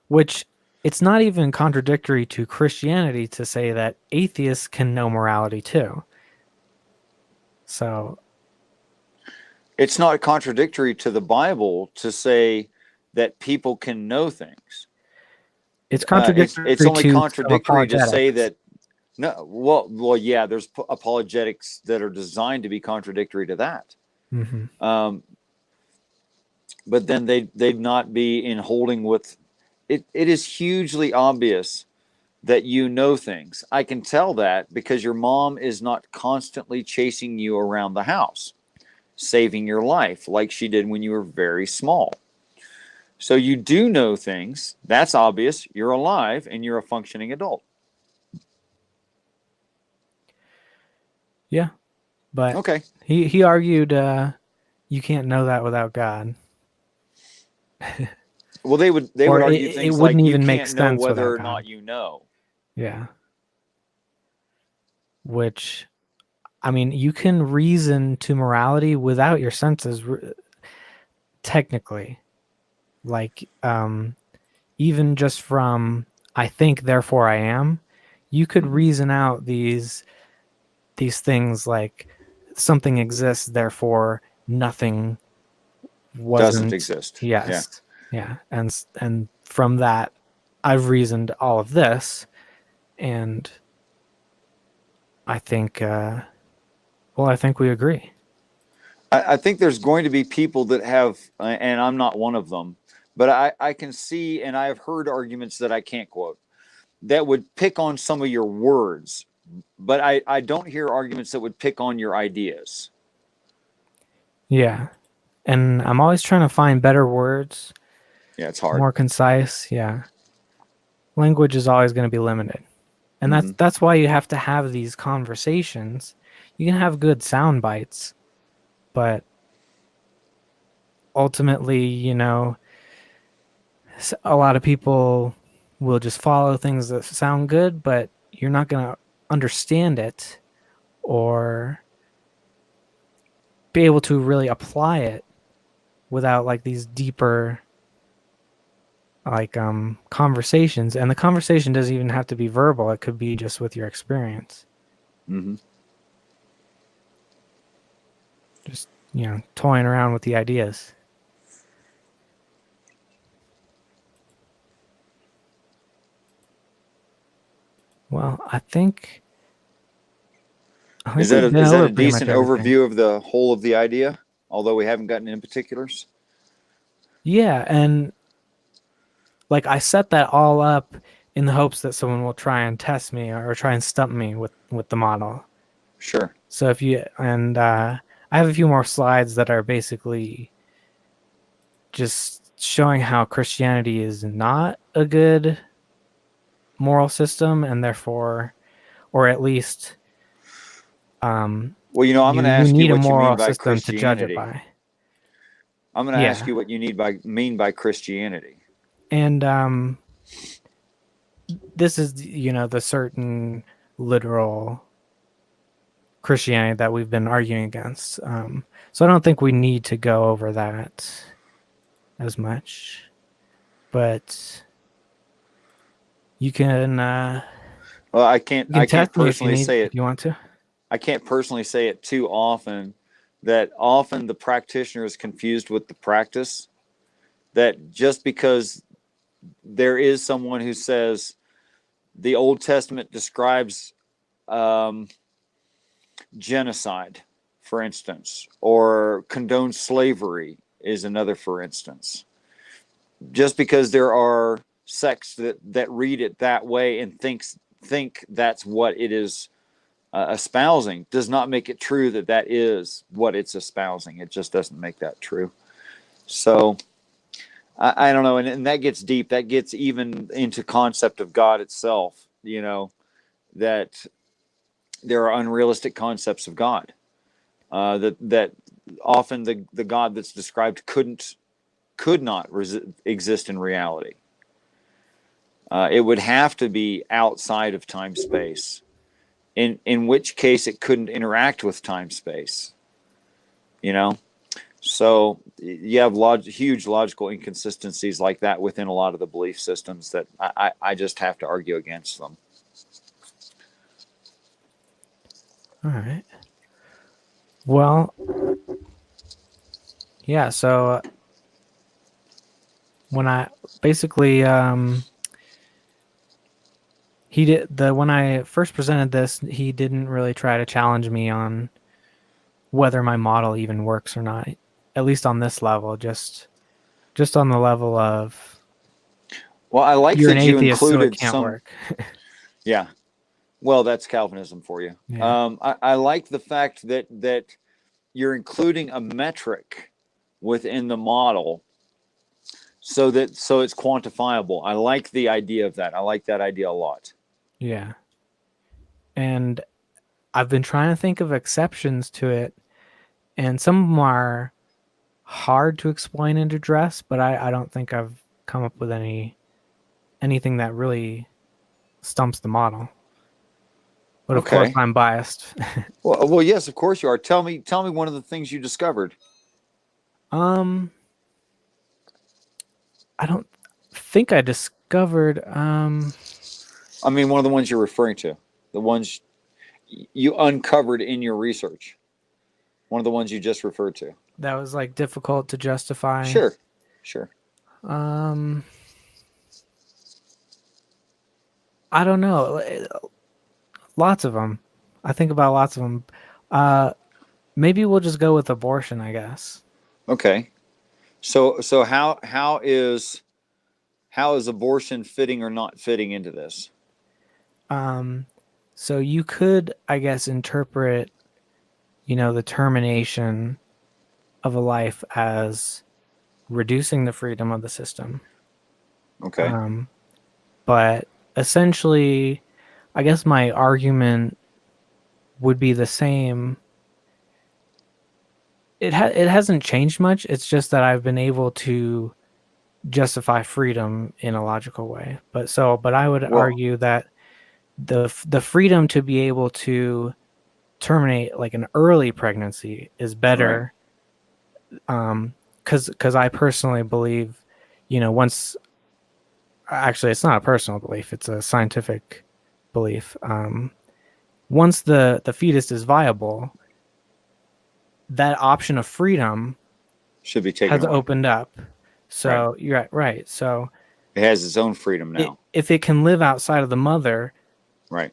Which, it's not even contradictory to Christianity to say that atheists can know morality too. So It's not contradictory to the Bible to say that people can know things. it's It's contradictory only to some contradictory to say apologetics. that no. Well, yeah. There's apologetics that are designed to be contradictory to that. Mm-hmm. But then they'd not be in holding with it. It is hugely obvious that you know things. I can tell that because your mom is not constantly chasing you around the house, saving your life like she did when you were very small. So you do know things. That's obvious. You're alive and you're a functioning adult. Yeah, but Okay. he argued you can't know that without God, Well, they would or argue it things wouldn't like you even make can't know sense whether without or God. not you know. Yeah, which, I mean, you can reason to morality without your senses, technically. Like, even just from "I think, therefore I am," you could Mm-hmm. reason out these things like something exists, therefore nothing Doesn't wasn't. exist. Yeah. Yes, yeah, and from that, I've reasoned all of this, and I think, well, I think we agree. I think there's going to be people that have, and I'm not one of them, but I can see, and I have heard arguments that I can't quote that would pick on some of your words, but I don't hear arguments that would pick on your ideas. Yeah, and I'm always trying to find better words, Yeah, it's hard. more concise. Yeah, language is always going to be limited, and Mm-hmm. that's why you have to have these conversations. You can have good sound bites, but ultimately, a lot of people will just follow things that sound good, but you're not going to understand it or be able to really apply it without like these deeper like conversations. And the conversation doesn't even have to be verbal, it could be just with your experience, Mm-hmm. just toying around with the ideas. Well, I think we've been Is that over a pretty much decent everything. overview of the whole of the idea? Although we haven't gotten into particulars. Yeah, and like I set that all up in the hopes that someone will try and test me or try and stump me with the model. Sure. So if you and I have a few more slides that are basically just showing how Christianity is not a good moral system, and therefore, or at least, Well, I'm going to you ask you need a what you mean moral by system to judge it Christianity. by. I'm going to ask Yeah, you what you mean by Christianity. and this is the certain literal Christianity that we've been arguing against. So I don't think we need to go over that as much, but you can uh, Well, you can I can't test me if you personally need say if it. you want to. I can't personally say it too often that often the practitioner is confused with the practice. That just because there is someone who says the Old Testament describes um, genocide, for instance, or condones slavery is another, for instance. Just because there are sects that read it that way and think that's what it is espousing does not make it true that is what it's espousing. It just doesn't make that true. So I don't know, and that gets deep. That gets even into concept of God itself. That there are unrealistic concepts of God. That often the God that's described could not exist in reality. It would have to be outside of time space, in which case it couldn't interact with time space. So you have huge logical inconsistencies like that within a lot of the belief systems that I just have to argue against them. All right. Well, yeah. So when I basically when I first presented this, he didn't really try to challenge me on whether my model even works or not. At least on this level, just on the level of, well, I like you're an that you atheist, so it included can't work. Yeah. Well, that's Calvinism for you. Yeah. I like the fact that you're including a metric within the model so it's quantifiable. I like the idea of that. I like that idea a lot. Yeah. And I've been trying to think of exceptions to it, and some of them are hard to explain and address, but I don't think I've come up with anything that really stumps the model. But of course, Okay. I'm biased. Well, yes, of course you are. Tell me one of the things you discovered. um, I don't think I discovered. I mean, one of the ones you're referring to, the ones you uncovered in your research, one of the ones you just referred to. That was like difficult to justify. Sure. I don't know. Lots of them. I think about lots of them. Maybe we'll just go with abortion, I guess. Okay. So how is abortion fitting or not fitting into this? So you could, I guess, interpret, the termination of a life as reducing the freedom of the system. Okay. But essentially, I guess my argument would be the same. It hasn't changed much. It's just that I've been able to justify freedom in a logical way. But I would argue that the freedom to be able to terminate like an early pregnancy is better. Right. Because I personally believe, once, actually it's not a personal belief, it's a scientific belief. Once the fetus is viable, that option of freedom should be taken has away. opened up. So right. You're right. So it has its own freedom now. If it can live outside of the mother, right,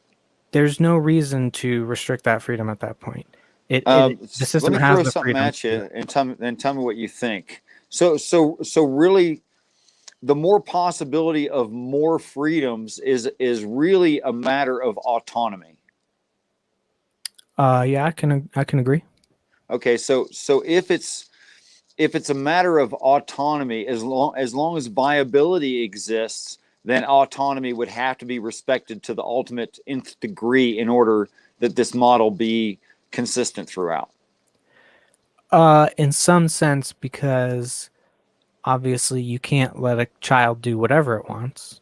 there's no reason to restrict that freedom at that point. The system let me has throw the something freedom at you and tell me what you think. So really, the more possibility of more freedoms is really a matter of autonomy. Yeah, I can agree. Okay, so if it's a matter of autonomy, as long as viability exists, then autonomy would have to be respected to the ultimate nth degree in order that this model be consistent throughout. In some sense, because obviously you can't let a child do whatever it wants.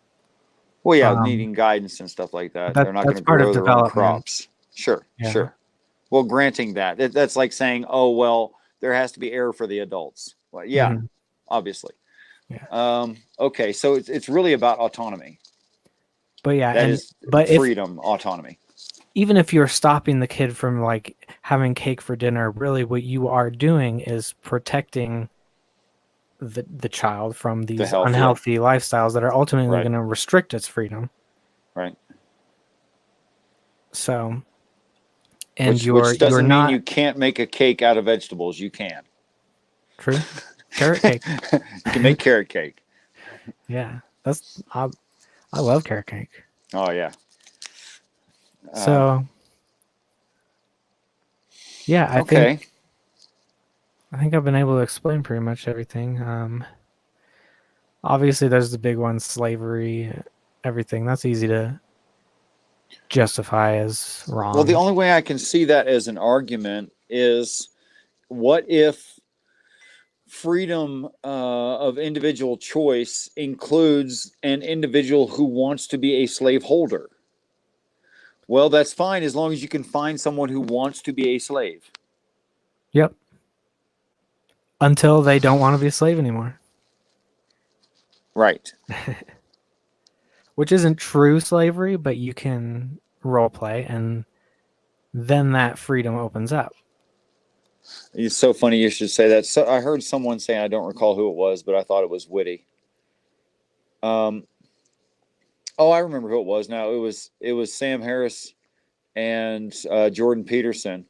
Well, yeah, needing guidance and stuff like that. They're not going to grow their own crops. Sure. Well, granting that's like saying, oh, well, there has to be air for the adults. Well, yeah, obviously. Yeah. Okay, so it's really about autonomy. But yeah, that is freedom, autonomy. Even if you're stopping the kid from like having cake for dinner, really what you are doing is protecting the child from these unhealthy lifestyles that are ultimately going to restrict its freedom. Right. So, and which doesn't mean you can't make a cake out of vegetables. You can. True. Carrot cake. You can make carrot cake. Yeah. That's I love carrot cake. Oh yeah. So yeah, Okay. I think I've been able to explain pretty much everything. Obviously, there's the big one, slavery, everything. That's easy to justify as Well, the wrong. only way I can see that as an argument is, what if freedom of individual choice includes an individual who wants to be a slaveholder? Well, that's fine as long as you can find someone who wants to be a slave. Yep. Until they don't want to be a slave anymore, Right. which isn't true slavery, but you can role play, and then that freedom opens up. It's so funny you should say that. So I heard someone say, I don't recall who it was, but I thought it was witty. Um, oh, I remember who it was now. It was Sam Harris and Jordan Peterson.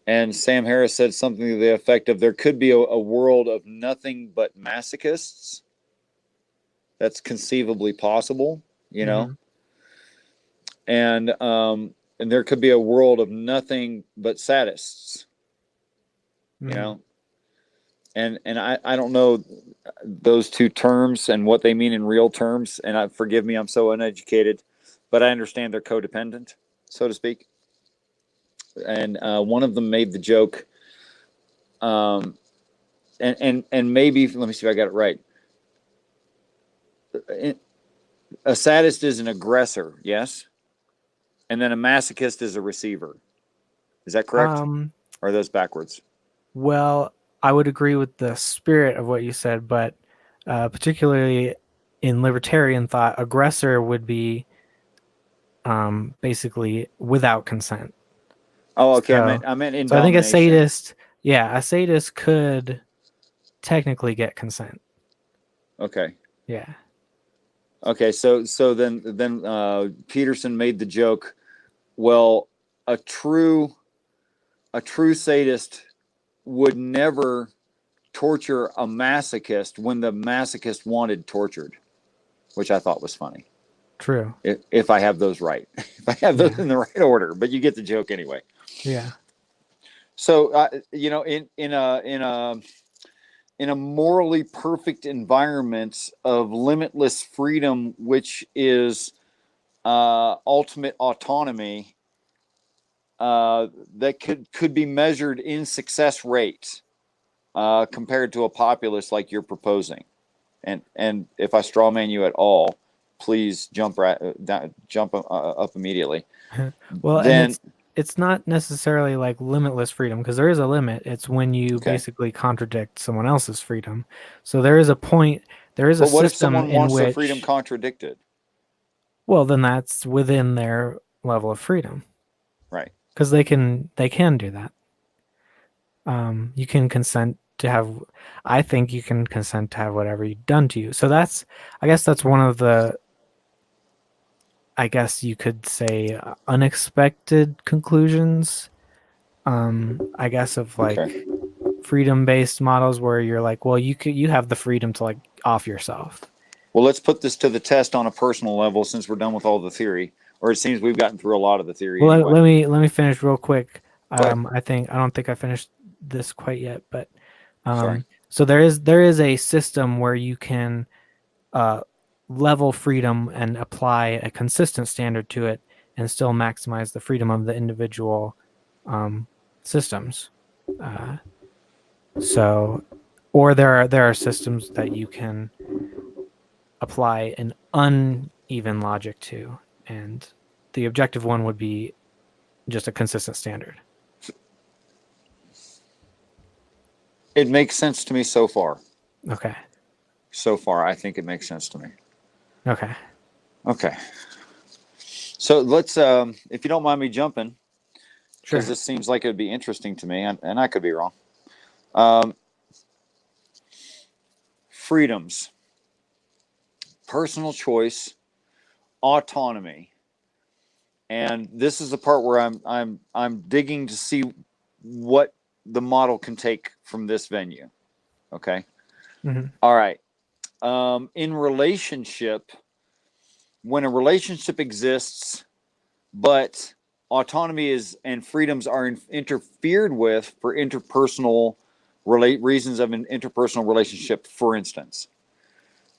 And Sam Harris said something to the effect of, there could be a world of nothing but masochists. That's conceivably possible, you know? Mm-hmm. And there could be a world of nothing but sadists, you Mm-hmm. know? And I don't know those two terms and what they mean in real terms. And forgive me, I'm so uneducated, but I understand they're codependent, so to speak. And one of them made the joke, um, and maybe, let me see if I got it right. A sadist is an aggressor, yes, and then a masochist is a receiver. Is that correct? Um, Or are those backwards? well, I would agree with the spirit of what you said, but particularly in libertarian thought, aggressor would be basically without consent. Oh, okay. I meant So, I meant in so I think a domination. sadist, yeah, a sadist could technically get consent. Okay. Yeah. Okay. So then Peterson made the joke. Well, a true a true sadist would never torture a masochist when the masochist wanted tortured, which I thought was funny. True. If I have those right, if I have those Yeah. in the right order, but you get the joke anyway. Yeah. So in a morally perfect environment of limitless freedom, which is ultimate autonomy, that could be measured in success rate compared to a populace like you're proposing. And if I strawman you at all, please jump up immediately. Well, and Then it's not necessarily like limitless freedom because there is a limit. It's when you okay. basically contradict someone else's freedom. So there is a point, there is a But what if system someone in wants their freedom which, contradicted? well, then that's within their level of freedom Right. because they can do that. You can consent to have, I think you can consent to have whatever you've done to you. So I guess that's one of the, I guess you could say, unexpected conclusions. I guess of Okay. like freedom based models where you're like, well, you have the freedom to like off yourself. Well, let's put this to the test on a personal level since we're done with all the theory, or it seems we've gotten through a lot of the theory Well, anyway. let me finish real quick. Go ahead. I don't think I finished this quite yet, but Sorry. so there is a system where you can uh, level freedom and apply a consistent standard to it and still maximize the freedom of the individual systems. Uh, so, or there are systems that you can apply an uneven logic to, and the objective one would be just a consistent standard. It makes sense to me so far. Okay. So far, I think it makes sense to me. Okay. Okay. So let's, if you don't mind me jumping, because Sure. this seems like it would be interesting to me, and I could be wrong. Um, Freedoms, personal choice, autonomy, and this is the part where I'm digging to see what the model can take from this venue. Okay. Hmm. All right. In relationship, when a relationship exists, but autonomy is and freedoms are interfered with for interpersonal reasons of an interpersonal relationship, for instance,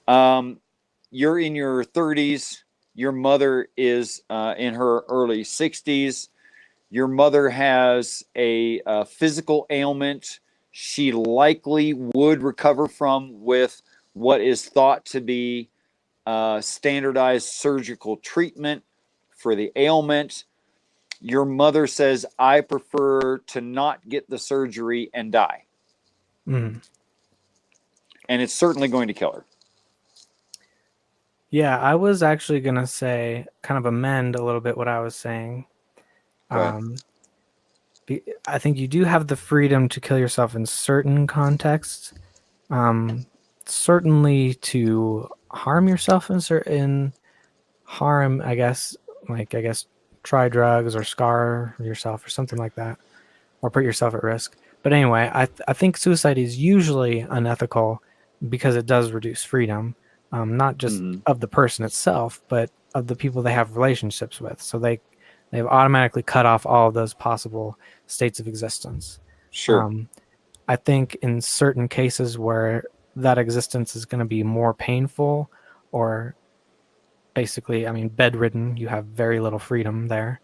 um, you're in your 30s, your mother is in her early 60s, your mother has a physical ailment she likely would recover from with what is thought to be standardized surgical treatment for the ailment. Your mother says, I prefer to not get the surgery and die. Mm. And it's certainly going to kill her. Yeah, I was actually gonna say, kind of amend a little bit what I was saying. Go ahead. Um, I think you do have the freedom to kill yourself in certain contexts. Um, Certainly to harm yourself in certain harm, I guess, like I guess try drugs or scar yourself or something like that, or put yourself at risk. But anyway, I think suicide is usually unethical because it does reduce freedom, not just Mm-hmm. of the person itself, but of the people they have relationships with. So they've automatically cut off all of those possible states of existence. Sure. Um, I think in certain cases where that existence is going to be more painful, or basically, I mean, bedridden, you have very little freedom there.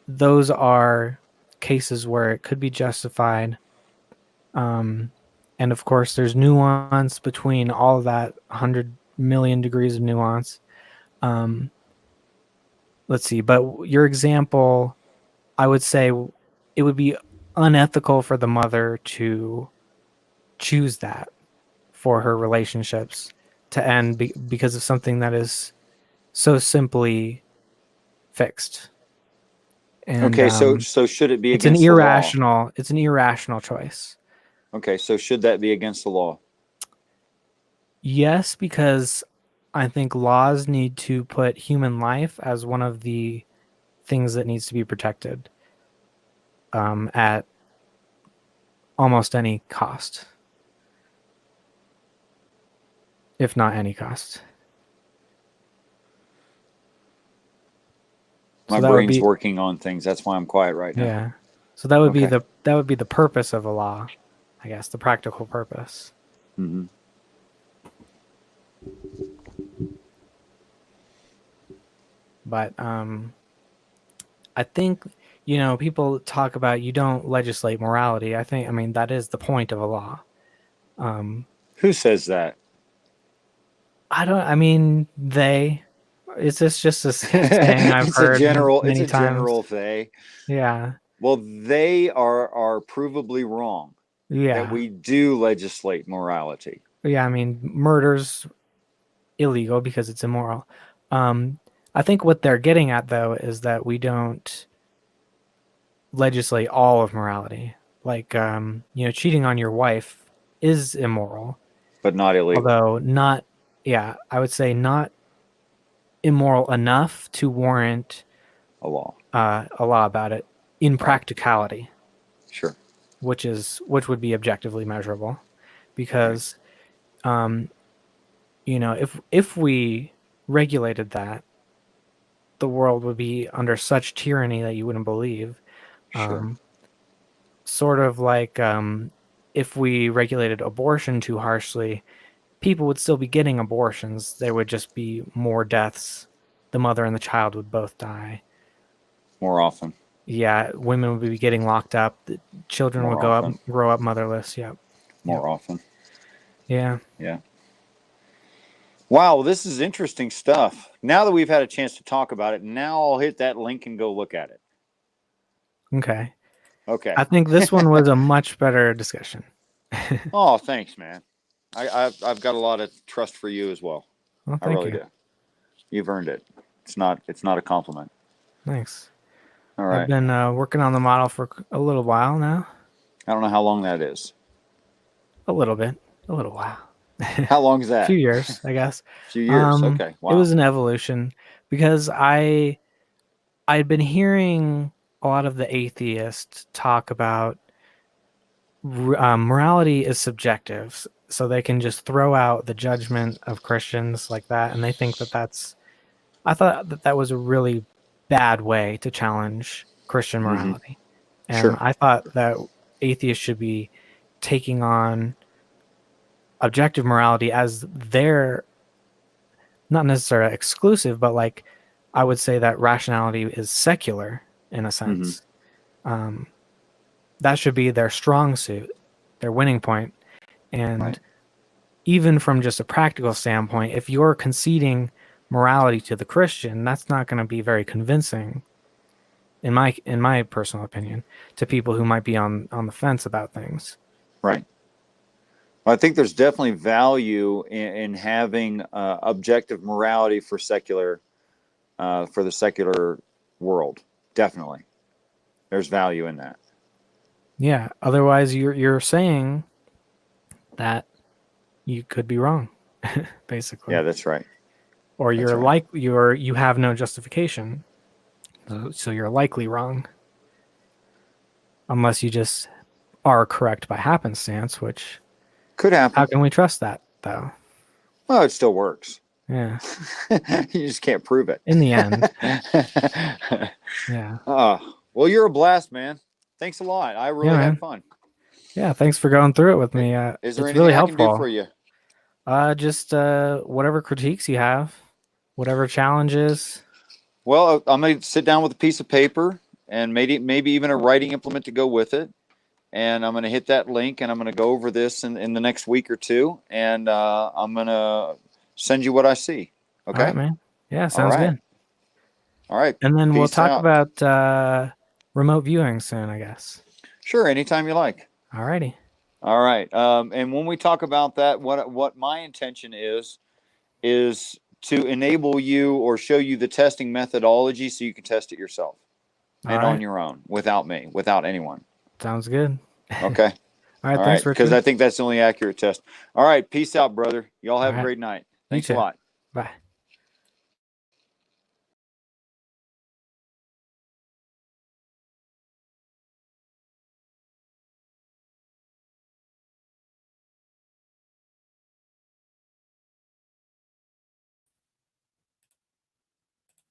Those are cases where it could be justified. Um, and of course, there's nuance between all of that 100 million degrees of nuance. Um, let's see, but your example, I would say it would be unethical for the mother to choose that for her relationships to end because of something that is so simply fixed. And Okay, so should it be it's an against the law? irrational choice. Okay, so should that be against the law? Yes, because I think laws need to put human life as one of the things that needs to be protected, at almost any cost, if not any cost. My So that would brain's be, working on things. That's why I'm quiet right now. yeah. So that would be Okay. the purpose of a law, I guess, the practical purpose. Mm-hmm. But I think, people talk about you don't legislate morality. I mean, that is the point of a law. Um, Who says that? I mean, is this just a saying I've heard It's many a times? general thing. Yeah. Well, they are provably wrong that Yeah. we do legislate morality. Yeah. I mean, murder's illegal because it's immoral. Um, I think what they're getting at, though, is that we don't legislate all of morality. Like, cheating on your wife is immoral, But not illegal. although not, yeah, I would say not immoral enough to warrant A law. a law about it in Right. practicality, Sure. which would be objectively measurable, Right. because um, if we regulated that, the world would be under such tyranny that you wouldn't believe. Sure. Um, Sort of like, if we regulated abortion too harshly, people would still be getting abortions. There would just be more deaths. The mother and the child would both die. More often. Yeah, women would be getting locked up. The children would More often. grow up motherless. Yep. Yep. More often. Yeah. Yeah. Wow, this is interesting stuff. Now that we've had a chance to talk about it, now I'll hit that link and go look at it. Okay. Okay. I think this one was a much better discussion. Oh, thanks, man. I've got a lot of trust for you as well. Well, I thank really you. do. You've earned it. It's not a compliment. Thanks. All I've right. been working on the model for a little while now. I don't know how long that is. A little bit. A little while. How long is A few that? years, I guess. A few years. Okay. It Wow. was an evolution because I'd been hearing a lot of the atheists talk about morality is subjective, so they can just throw out the judgment of Christians like that, and they think that that's. I thought that that was a really bad way to challenge Christian Hmm. morality, and Sure. I thought that atheists should be taking on objective morality as their not necessarily exclusive, but like I would say that rationality is secular in a Hmm. sense. Um, that should be their strong suit, their winning point, and Right. even from just a practical standpoint, if you're conceding morality to the Christian, that's not going to be very convincing, in my personal opinion, to people who might be on the fence about things. Right. I think there's definitely value in having objective morality for for the secular world. Definitely, there's value in that. Yeah. Otherwise, you're saying that you could be wrong, Yeah, basically, that's right. or That's right. you have no justification, so you're likely wrong, unless you just are correct by happenstance. Which Could how happen. can we trust that though? Well, it still works. Yeah. You just can't prove it. In the end, yeah. Well, you're a blast, man. Thanks a lot. I Yeah, really had man. fun. Yeah, thanks for going through it with me. Is there It's anything really I can do for helpful. you? Just whatever critiques you have, whatever challenges. Well, I'm going to sit down with a piece of paper and maybe even a writing implement to go with it. And I'm going to hit that link and I'm going to go over this in the next week or two. And I'm going to send you what I see. All right, Okay? man. Yeah, All sounds right. good. All right. And then we'll Peace talk out. about remote viewing soon, I guess. Sure. Anytime you like. All righty. All right. And when we talk about that, what my intention is to enable you or show you the testing methodology so you can test it yourself All and on right. your own without me, without anyone. Sounds good. Okay. All right. All Thanks, right. Because Richard. I think that's the only accurate test. All right. Peace out, brother. Y'all All have a right. great night. You Thanks a too. lot. Bye.